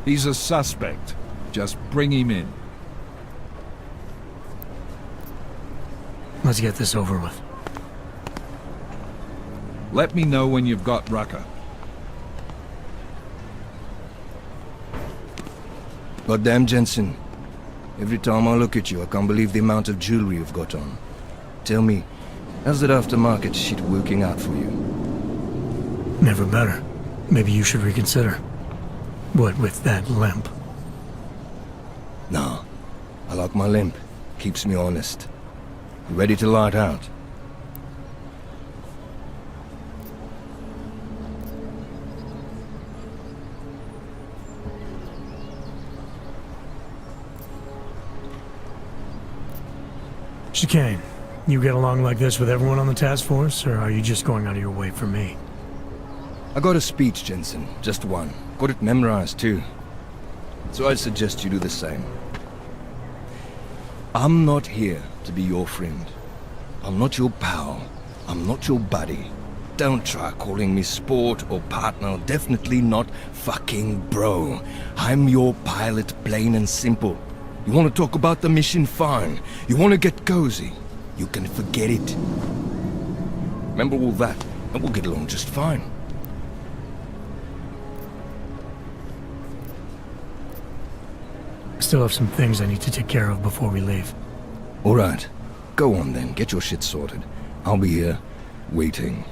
He's a suspect. Just bring him in. Let's get this over with. Let me know when you've got Rucker. Goddamn, Jensen. Every time I look at you, I can't believe the amount of jewelry you've got on. Tell me, how's that aftermarket shit working out for you? Never better. Maybe you should reconsider. What with that limp? Nah, I like my limp. Keeps me honest. You ready to light out? Chicane, you get along like this with everyone on the task force, or are you just going out of your way for me? I got a speech, Jensen. Just one. Got it memorized, too. So I'd suggest you do the same. I'm not here to be your friend. I'm not your pal. I'm not your buddy. Don't try calling me sport or partner. Definitely not fucking bro. I'm your pilot, plain and simple. You want to talk about the mission? Fine. You want to get cozy? You can forget it. Remember all that, and we'll get along just fine. I still have some things I need to take care of before we leave. All right. Go on then. Get your shit sorted. I'll be here, waiting.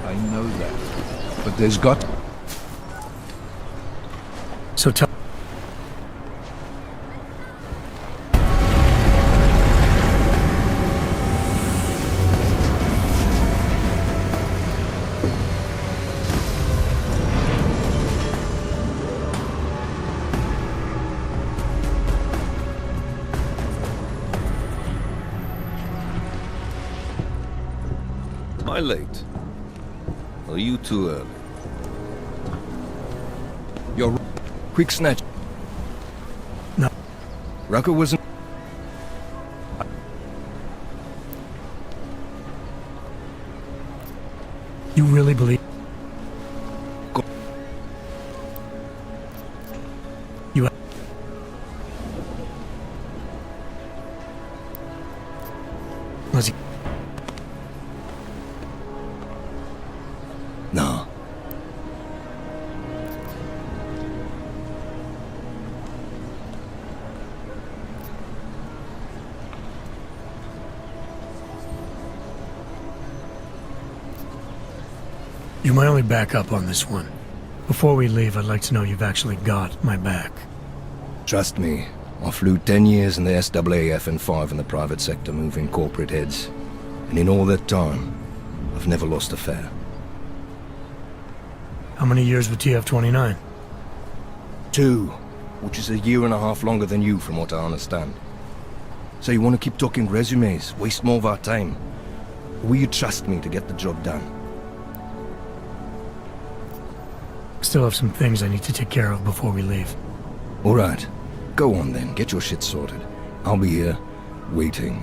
I know that. But there's got... So tell... Am I late? Are you too early? You're... Quick snatch. No. Rucker wasn't... You really believe... You... Let's... No. You're my only backup on this one. Before we leave, I'd like to know you've actually got my back. Trust me, I flew 10 years in the SAAF and 5 in the private sector moving corporate heads. And in all that time, I've never lost a fare. How many years with TF-29? 2, which is a year and a half longer than you from what I understand. So you want to keep talking resumes, waste more of our time? Or will you trust me to get the job done? Still have some things I need to take care of before we leave. All right. Go on then, get your shit sorted. I'll be here, waiting.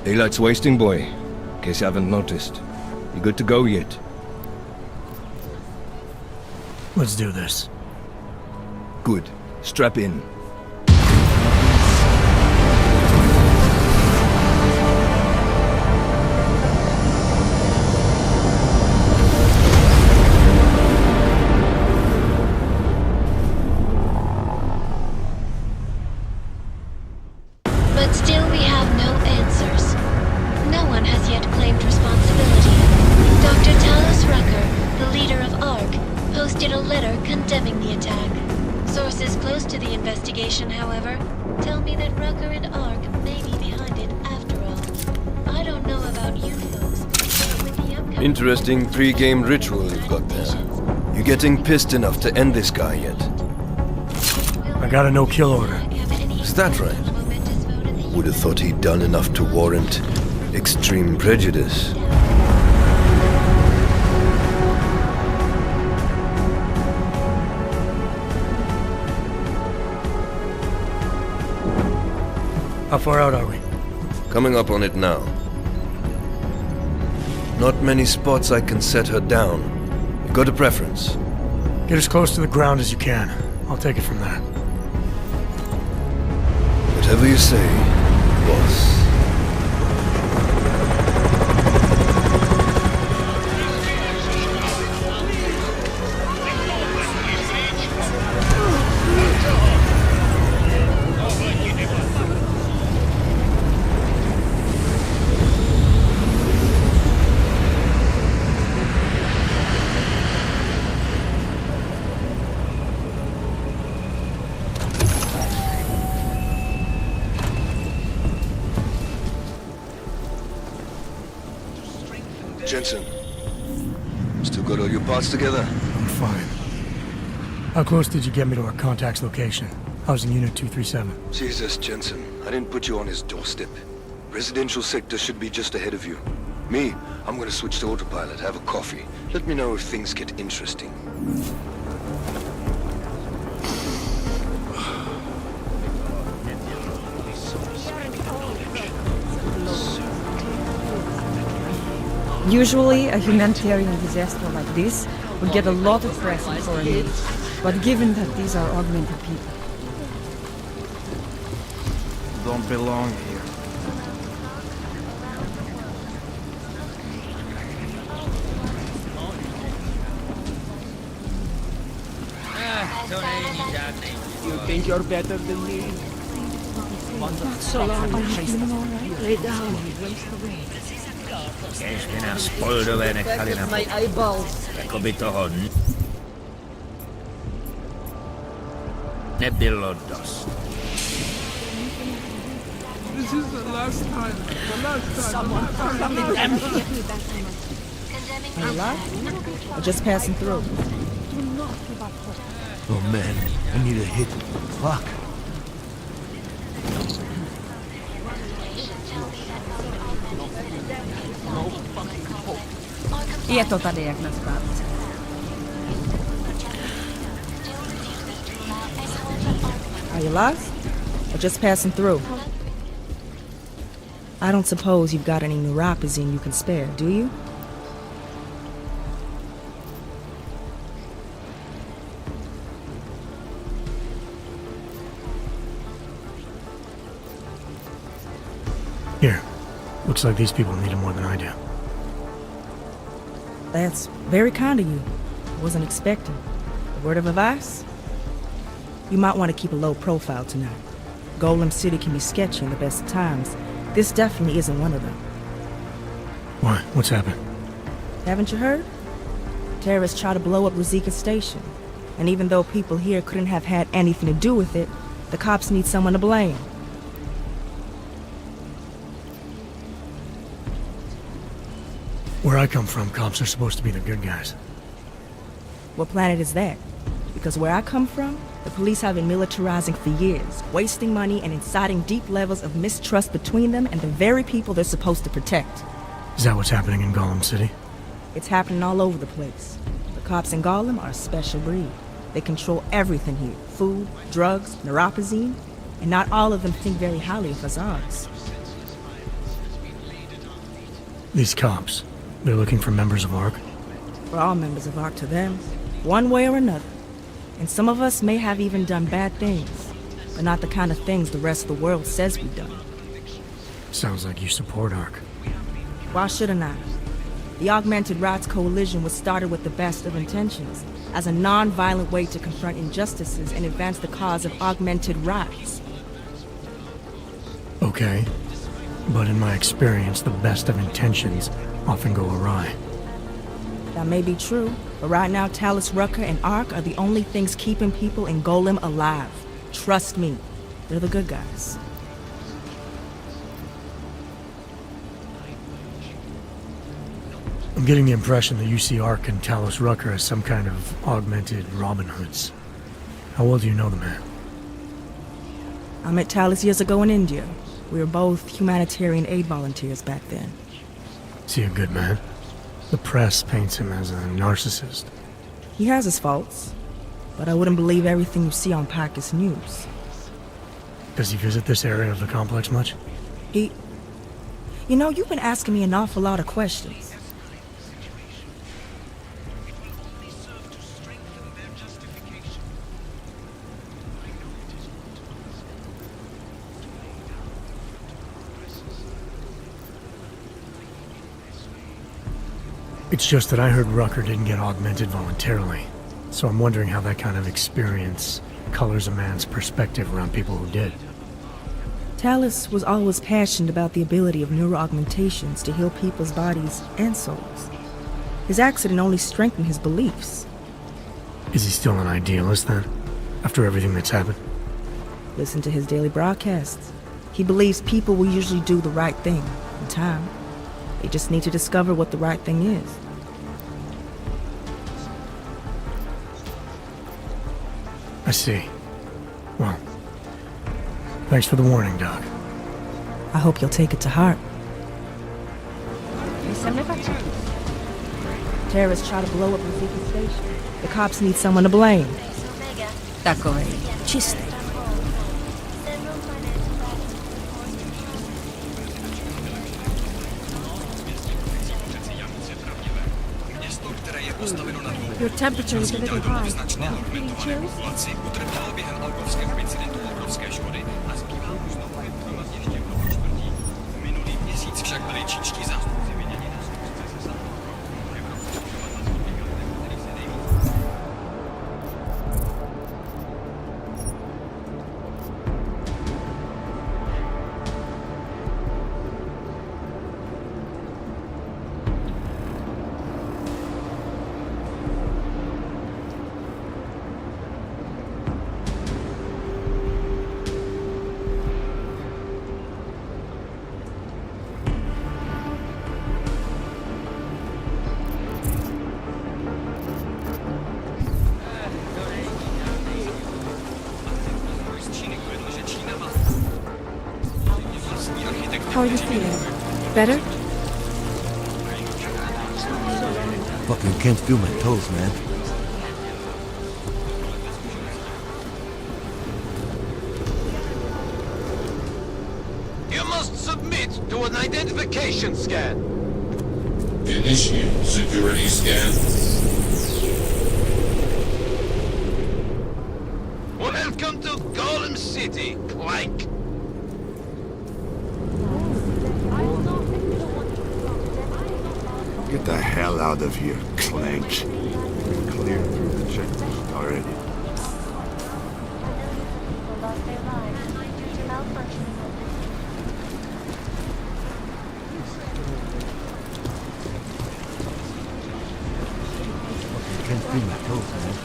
Daylight's wasting, boy. In case you haven't noticed. You good to go yet? Let's do this. Good. Strap in. But still we have no answers. No one has yet claimed responsibility. Dr. Talos Rucker, the leader of ARC, posted a letter condemning the attack. Sources close to the investigation, however, tell me that Rucker and ARC may be behind it after all. I don't know about you folks, but with the upcoming... Interesting pre-game ritual you've got there. You getting pissed enough to end this guy yet? I got a no-kill order. Is that right? Would have thought he'd done enough to warrant extreme prejudice. How far out are we? Coming up on it now. Not many spots I can set her down. You got a preference? Get as close to the ground as you can. I'll take it from there. Whatever you say, boss. Jensen, still got all your parts together? I'm fine. How close did you get me to our contact's location? I was in Unit 237. Jesus, Jensen, I didn't put you on his doorstep. Residential sector should be just ahead of you. Me, I'm gonna switch to autopilot, have a coffee. Let me know if things get interesting. Usually, a humanitarian disaster like this would get a lot of press in foreign news. But given that these are augmented people... Don't belong here. You think you're better than me? Not so long. Lay down. Kež by nás Poldové nechali na jako by toho nebylo dost. This is the last time. The last time. Someone from the damn Are you alive? Or just passing through? Oh man, I need a hit. Fuck. Je to tady jak na správce. Are you lost? Or just passing through? I don't suppose you've got any neuropazine you can spare, do you? Here. Looks like these people need it more than I do. That's very kind of you. I wasn't expecting. A word of advice? You might want to keep a low profile tonight. Golem City can be sketchy in the best of times. This definitely isn't one of them. Why? What's happened? Haven't you heard? Terrorists try to blow up Ruzicka Station. And even though people here couldn't have had anything to do with it, the cops need someone to blame. Where I come from, cops are supposed to be the good guys. What planet is that? Because where I come from, the police have been militarizing for years, wasting money and inciting deep levels of mistrust between them and the very people they're supposed to protect. Is that what's happening in Golem City? It's happening all over the place. The cops in Golem are a special breed. They control everything here. Food, drugs, neuropazine, and not all of them think very highly of us Ogs. These cops, they're looking for members of ARC? We're all members of ARC to them, one way or another. And some of us may have even done bad things, but not the kind of things the rest of the world says we've done. Sounds like you support ARC. Why shouldn't I? The Augmented Rights Coalition was started with the best of intentions, as a non-violent way to confront injustices and advance the cause of augmented rights. Okay, but in my experience, the best of intentions often go awry. That may be true, but right now Talus Rucker and ARC are the only things keeping people in Golem alive. Trust me, they're the good guys. I'm getting the impression that you see ARC and Talus Rucker as some kind of augmented Robin Hoods. How well do you know the man? I met Talus years ago in India. We were both humanitarian aid volunteers back then. Is he a good man? The press paints him as a narcissist. He has his faults, but I wouldn't believe everything you see on Pacus News. Does he visit this area of the complex much? You know, you've been asking me an awful lot of questions. It's just that I heard Rucker didn't get augmented voluntarily, so I'm wondering how that kind of experience colors a man's perspective around people who did. Talus was always passionate about the ability of neuroaugmentations to heal people's bodies and souls. His accident only strengthened his beliefs. Is he still an idealist then, after everything that's happened? Listen to his daily broadcasts. He believes people will usually do the right thing in time. They just need to discover what the right thing is. I see. Well, thanks for the warning, Doc. I hope you'll take it to heart. Terrorists try to blow up Riziki Station. The cops need someone to blame. Chiste. Your temperature is a little high. Any chills? How are you feeling? Better? Fucking can't feel my toes, man. You must submit to an identification scan. Initiate security scan. Welcome to Golem City, Clank. Get the hell out of here, Clank. We cleared through the checkpoint already. Can't feel my toes, man.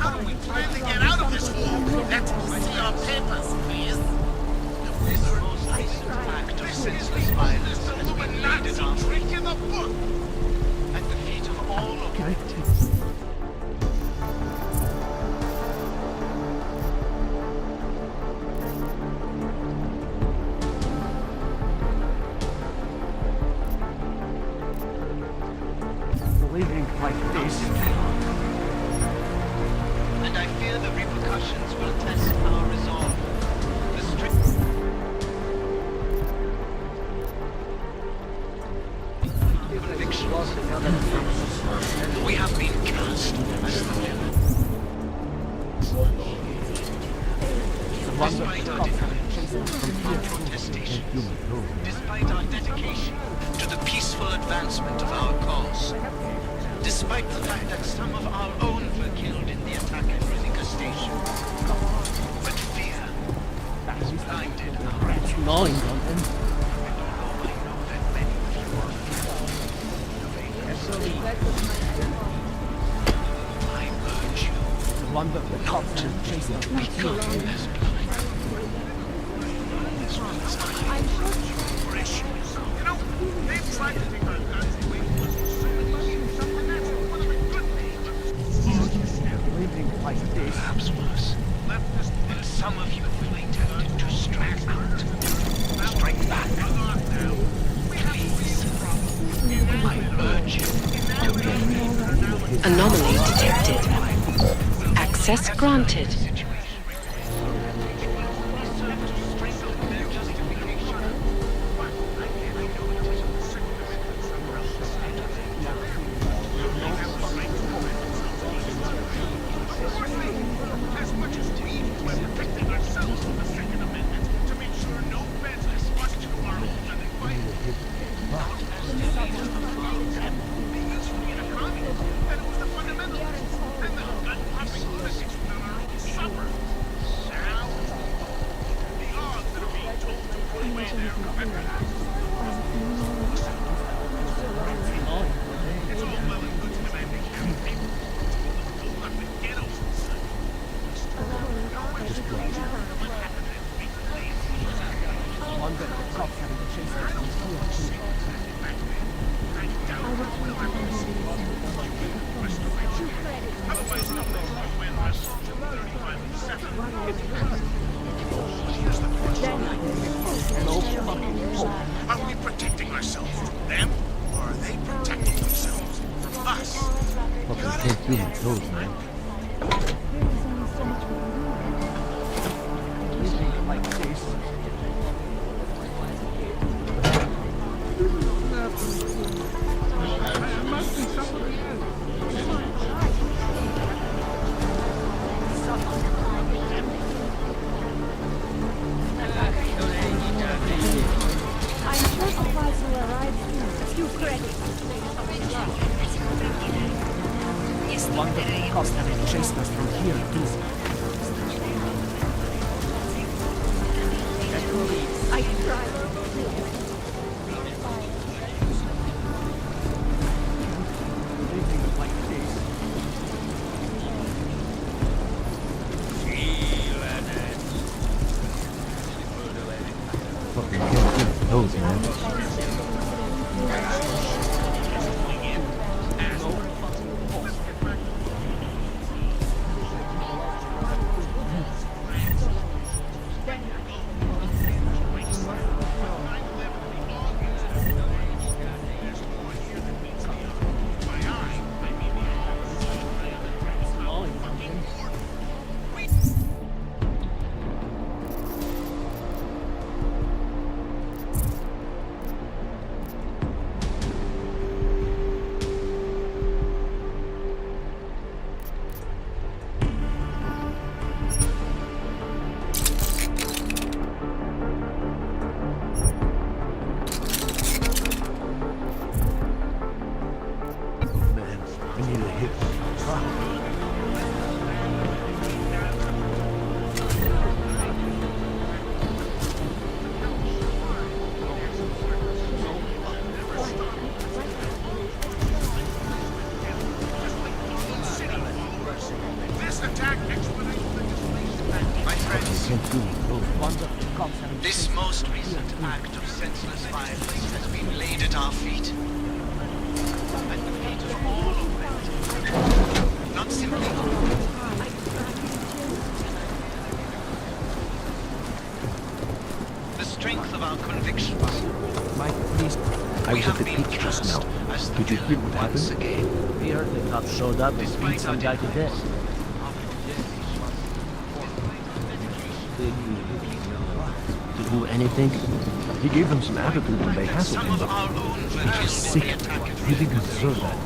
How do we plan to get out of this hole? Let's see our papers, please. This is the finest Illuminati trick in the book. At the feet of all of Despite our differences and our protestations, despite our dedication to the peaceful advancement of our cause, despite the fact that some of our own were killed in the attack at Rizika Station. But fear has blinded our attention. I urge you not to become as blind as well as I. You know, they've tried to take our guns away from us so much, and that's one of the good things. Living like this, perhaps worse, left us that some of you feel tempted to strike out, strike back. Please, I urge you to be. Anomaly detected. Access granted. As much as we were protecting ourselves from the Second Amendment to make sure no beds are spotted to our own living fight. Be useful in a communist, and it was the fundamentalists and the gun-popping lunatics who got our own supper. Now, the odds that are being told to put away their weapons. It's all well and good demanding having people hold up in ghettos and such. One that the cops having to chase us from here. Otherwise, nothing will win us. 35 and 7. Here's the question. No fucking hope. Are we protecting ourselves from them, or are they protecting themselves from us? Fucking can't feel my toes, man. Like this. There must be somebody else. I'm sure supplies will arrive soon. A few credits. One that the cops having chased us from here, please. I tried. Fucking can't feel my toes, man. This most recent act of senseless violence has been laid at our feet. At the feet of all of them. Not simply the strength of our convictions. Mike, please. I was at the peak just now. Did you hear what happened? We heard the cops showed up and beat some guy to death. To do anything? He gave them some attitude when they hassled him, but he's sick. He didn't deserve that.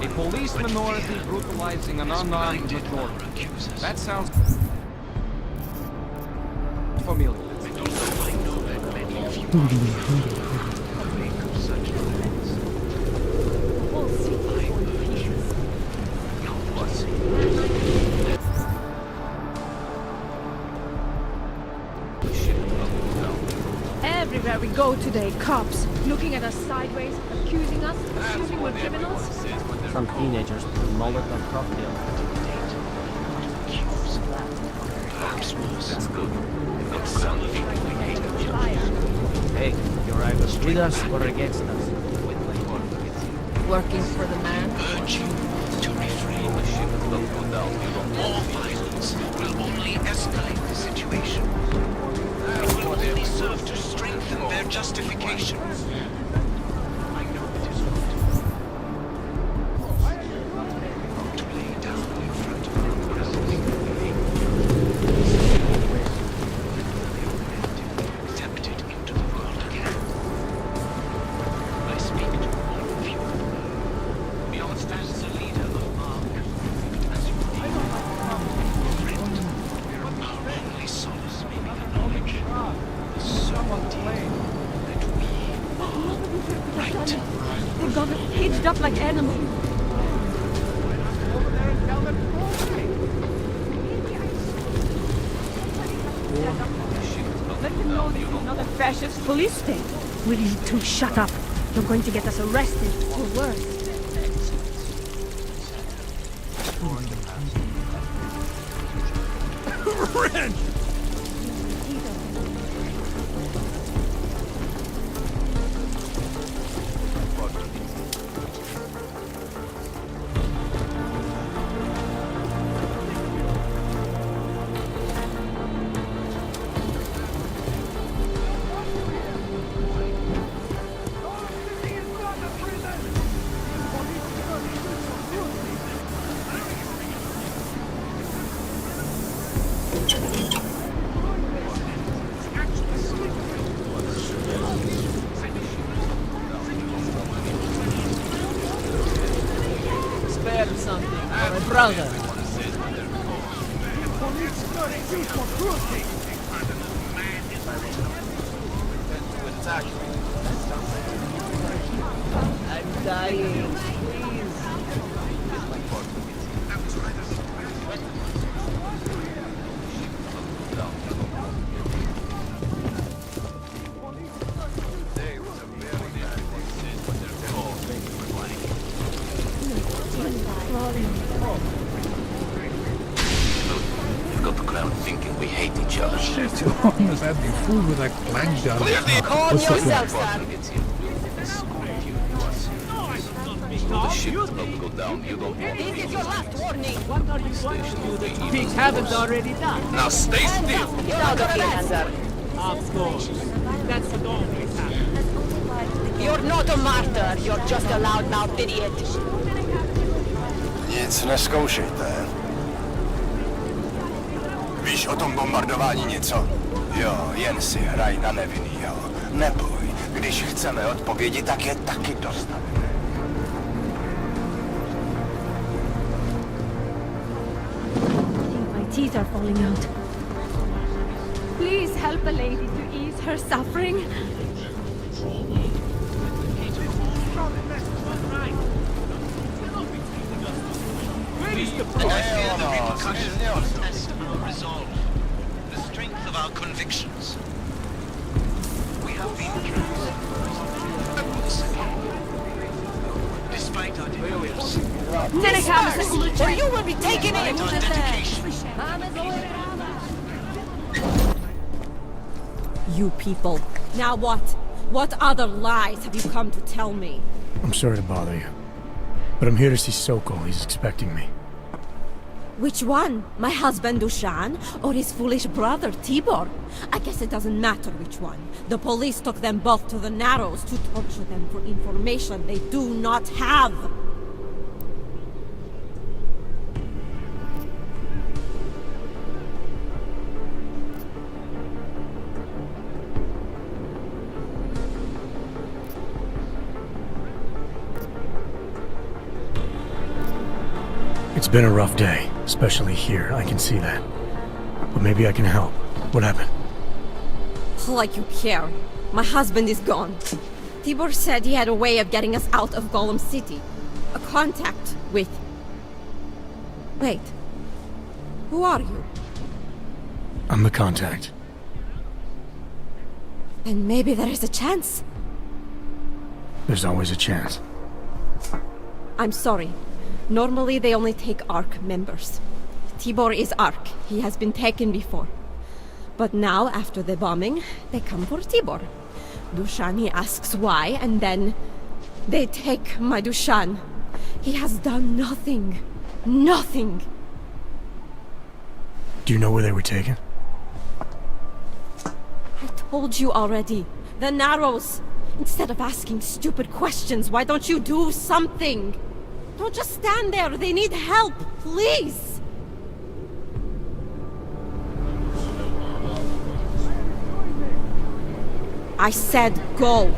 A police minority brutalizing an unarmed majority. That sounds... familiar. Everywhere we go today, cops looking at us sideways, accusing we're criminals. Some teenagers put a Molotov cocktail. That's good. Hey, you're either with us or against us. Working for the man. Urge you to refrain. More violence will only escalate the situation. It will only serve to strengthen their justification. I know it is not to lay down in front of our presence. Accepted into the world again. I speak to all of you. Beyond stands the leader of Mark. As you lead, friend, our only solace may be the knowledge, the certainty that we are right. They've got us caged up like animals. Let them know this is not a fascist police state. Will you two shut up? You're going to get us arrested, or worse. Wrench! Spare something for a brother. I'm dying. Please. You've got the crowd thinking we hate each other. Shit, you almost had me fooled with that clank down. Calm yourself, The ship is about to go down. You don't want This is your last warning. What are you going to do that The pigs haven't already done. Now stay still. Get out of here. Of course. That's the goal. You're not a martyr. You're just a loudmouth idiot. Nic nezkoušejte. Víš o tom bombardování něco? Jo, jen si hraj na nevinnýho. Neboj, když chceme odpovědi, tak je taky dostaneme. My teeth are falling out. Please help a lady to ease her suffering. Fear the repercussions of the test of our resolve, the strength of our convictions. We have been tried once again. Despite our denials, Or you will be taken in. our dedication, You people. Now what? What other lies have you come to tell me? I'm sorry to bother you, but I'm here to see Sokol. He's expecting me. Which one? My husband Dushan or his foolish brother Tibor? I guess it doesn't matter which one. The police took them both to the Narrows to torture them for information they do not have. It's been a rough day, especially here. I can see that. But maybe I can help. What happened? Like you care. My husband is gone. Tibor said he had a way of getting us out of Golem City. A contact with... Wait. Who are you? I'm the contact. And maybe there is a chance. There's always a chance. I'm sorry. Normally they only take ARC members. Tibor is ARC. He has been taken before. But now, after the bombing, they come for Tibor. Dushan, he asks why, and then they take my Dushan. He has done nothing. Nothing. Do you know where they were taken? I told you already. The Narrows. Instead of asking stupid questions, why don't you do something? Don't just stand there. They need help. Please. I said go.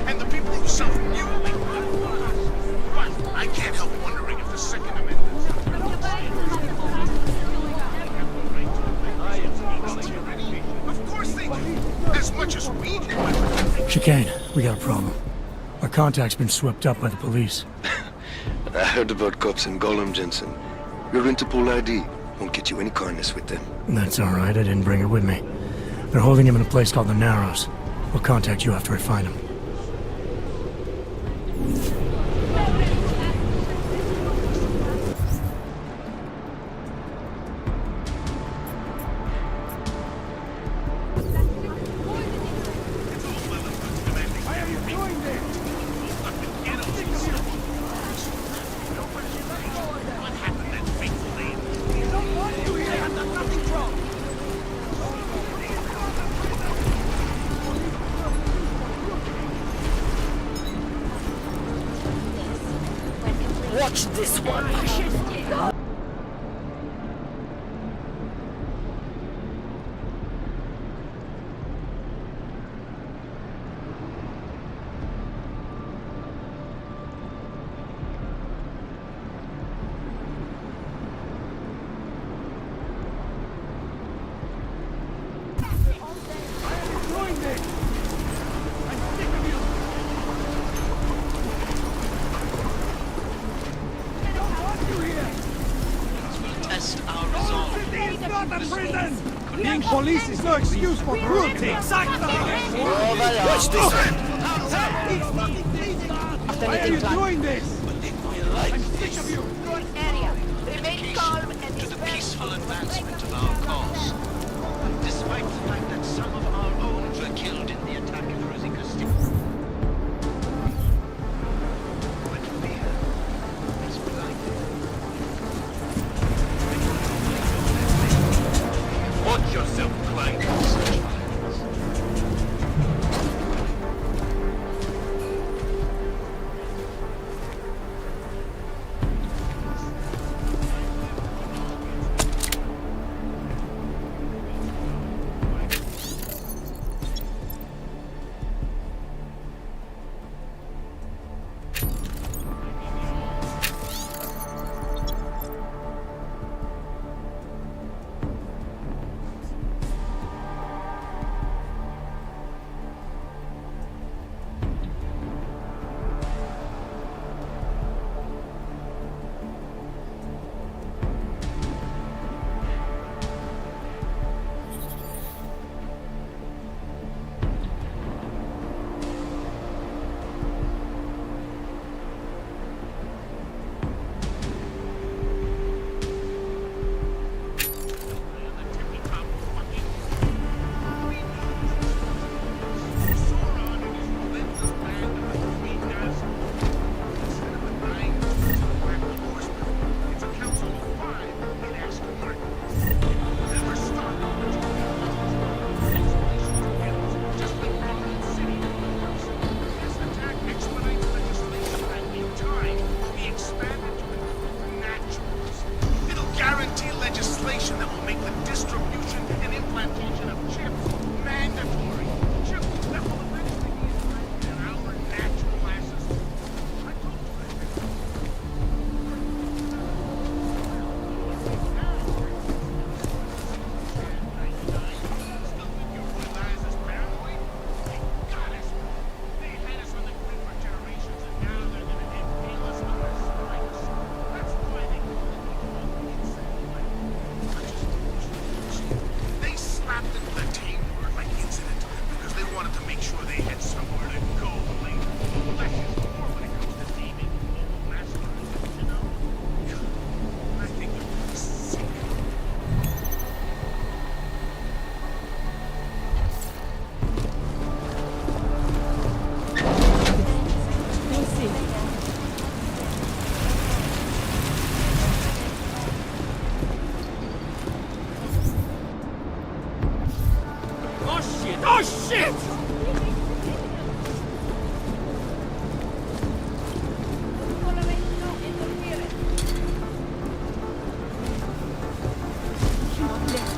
And the people who suffer mutiny. But I can't help wondering if the Second Amendment... Of course they do. As much as we do. Chicane, we got a problem. Our contact's been swept up by the police. I heard about cops in Golem, Jensen. Your Interpol ID won't get you any kindness with them. That's all right, I didn't bring it with me. They're holding him in a place called the Narrows. We'll contact you after I find him. Watch this one. Test our resolve. Being police is no excuse for cruelty. Watch this. Why are you doing this? I'm sick of you. Remain calm and to the peaceful advancement of our cause. Despite the fact that some of our own were killed in the attack at Rosika Station. But fear is blinded. Watch yourself, Clank.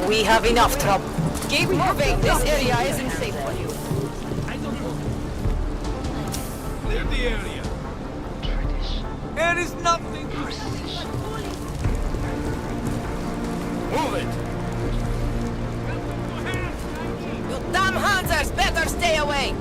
We have enough trouble. Keep moving. This area isn't safe for you. Clear the area. There is nothing to see. Move it. You damn Hansers better stay away.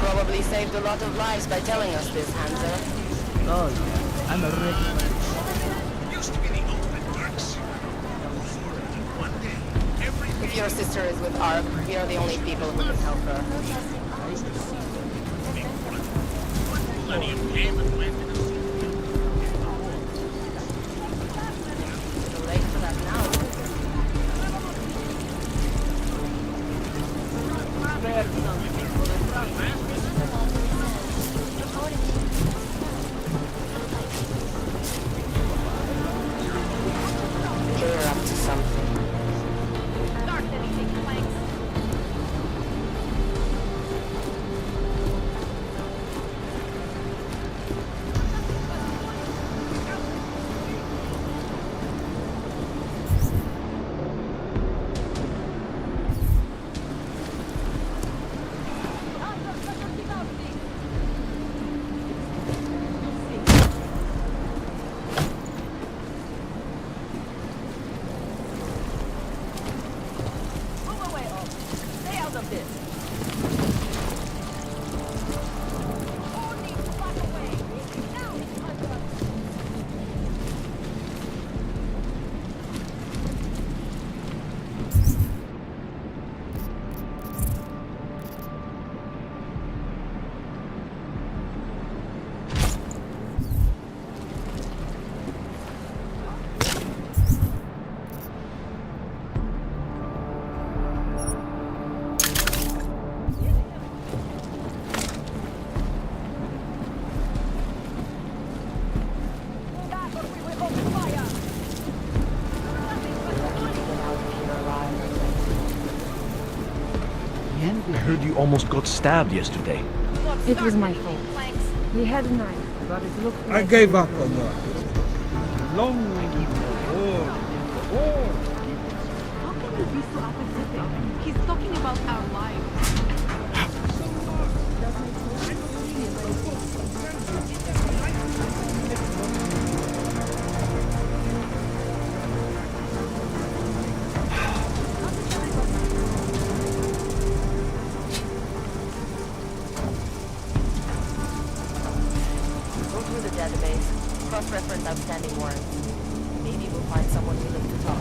Probably saved a lot of lives by telling us this, Hansa. Oh, yeah. I'm a wreck. Used to be the ultimate darks. If your sister is with Ark, we are the only people who can help her. Plenty of game and went in a Too late for that now. You're up to something. Start anything, planks. I heard you almost got stabbed yesterday. It was my fault. He had a knife, but it looked I like gave up on that. Long war. How can you be so apathetic? He's talking about our lives. Go through the database. Cross-reference outstanding warrants. Maybe we'll find someone willing to talk.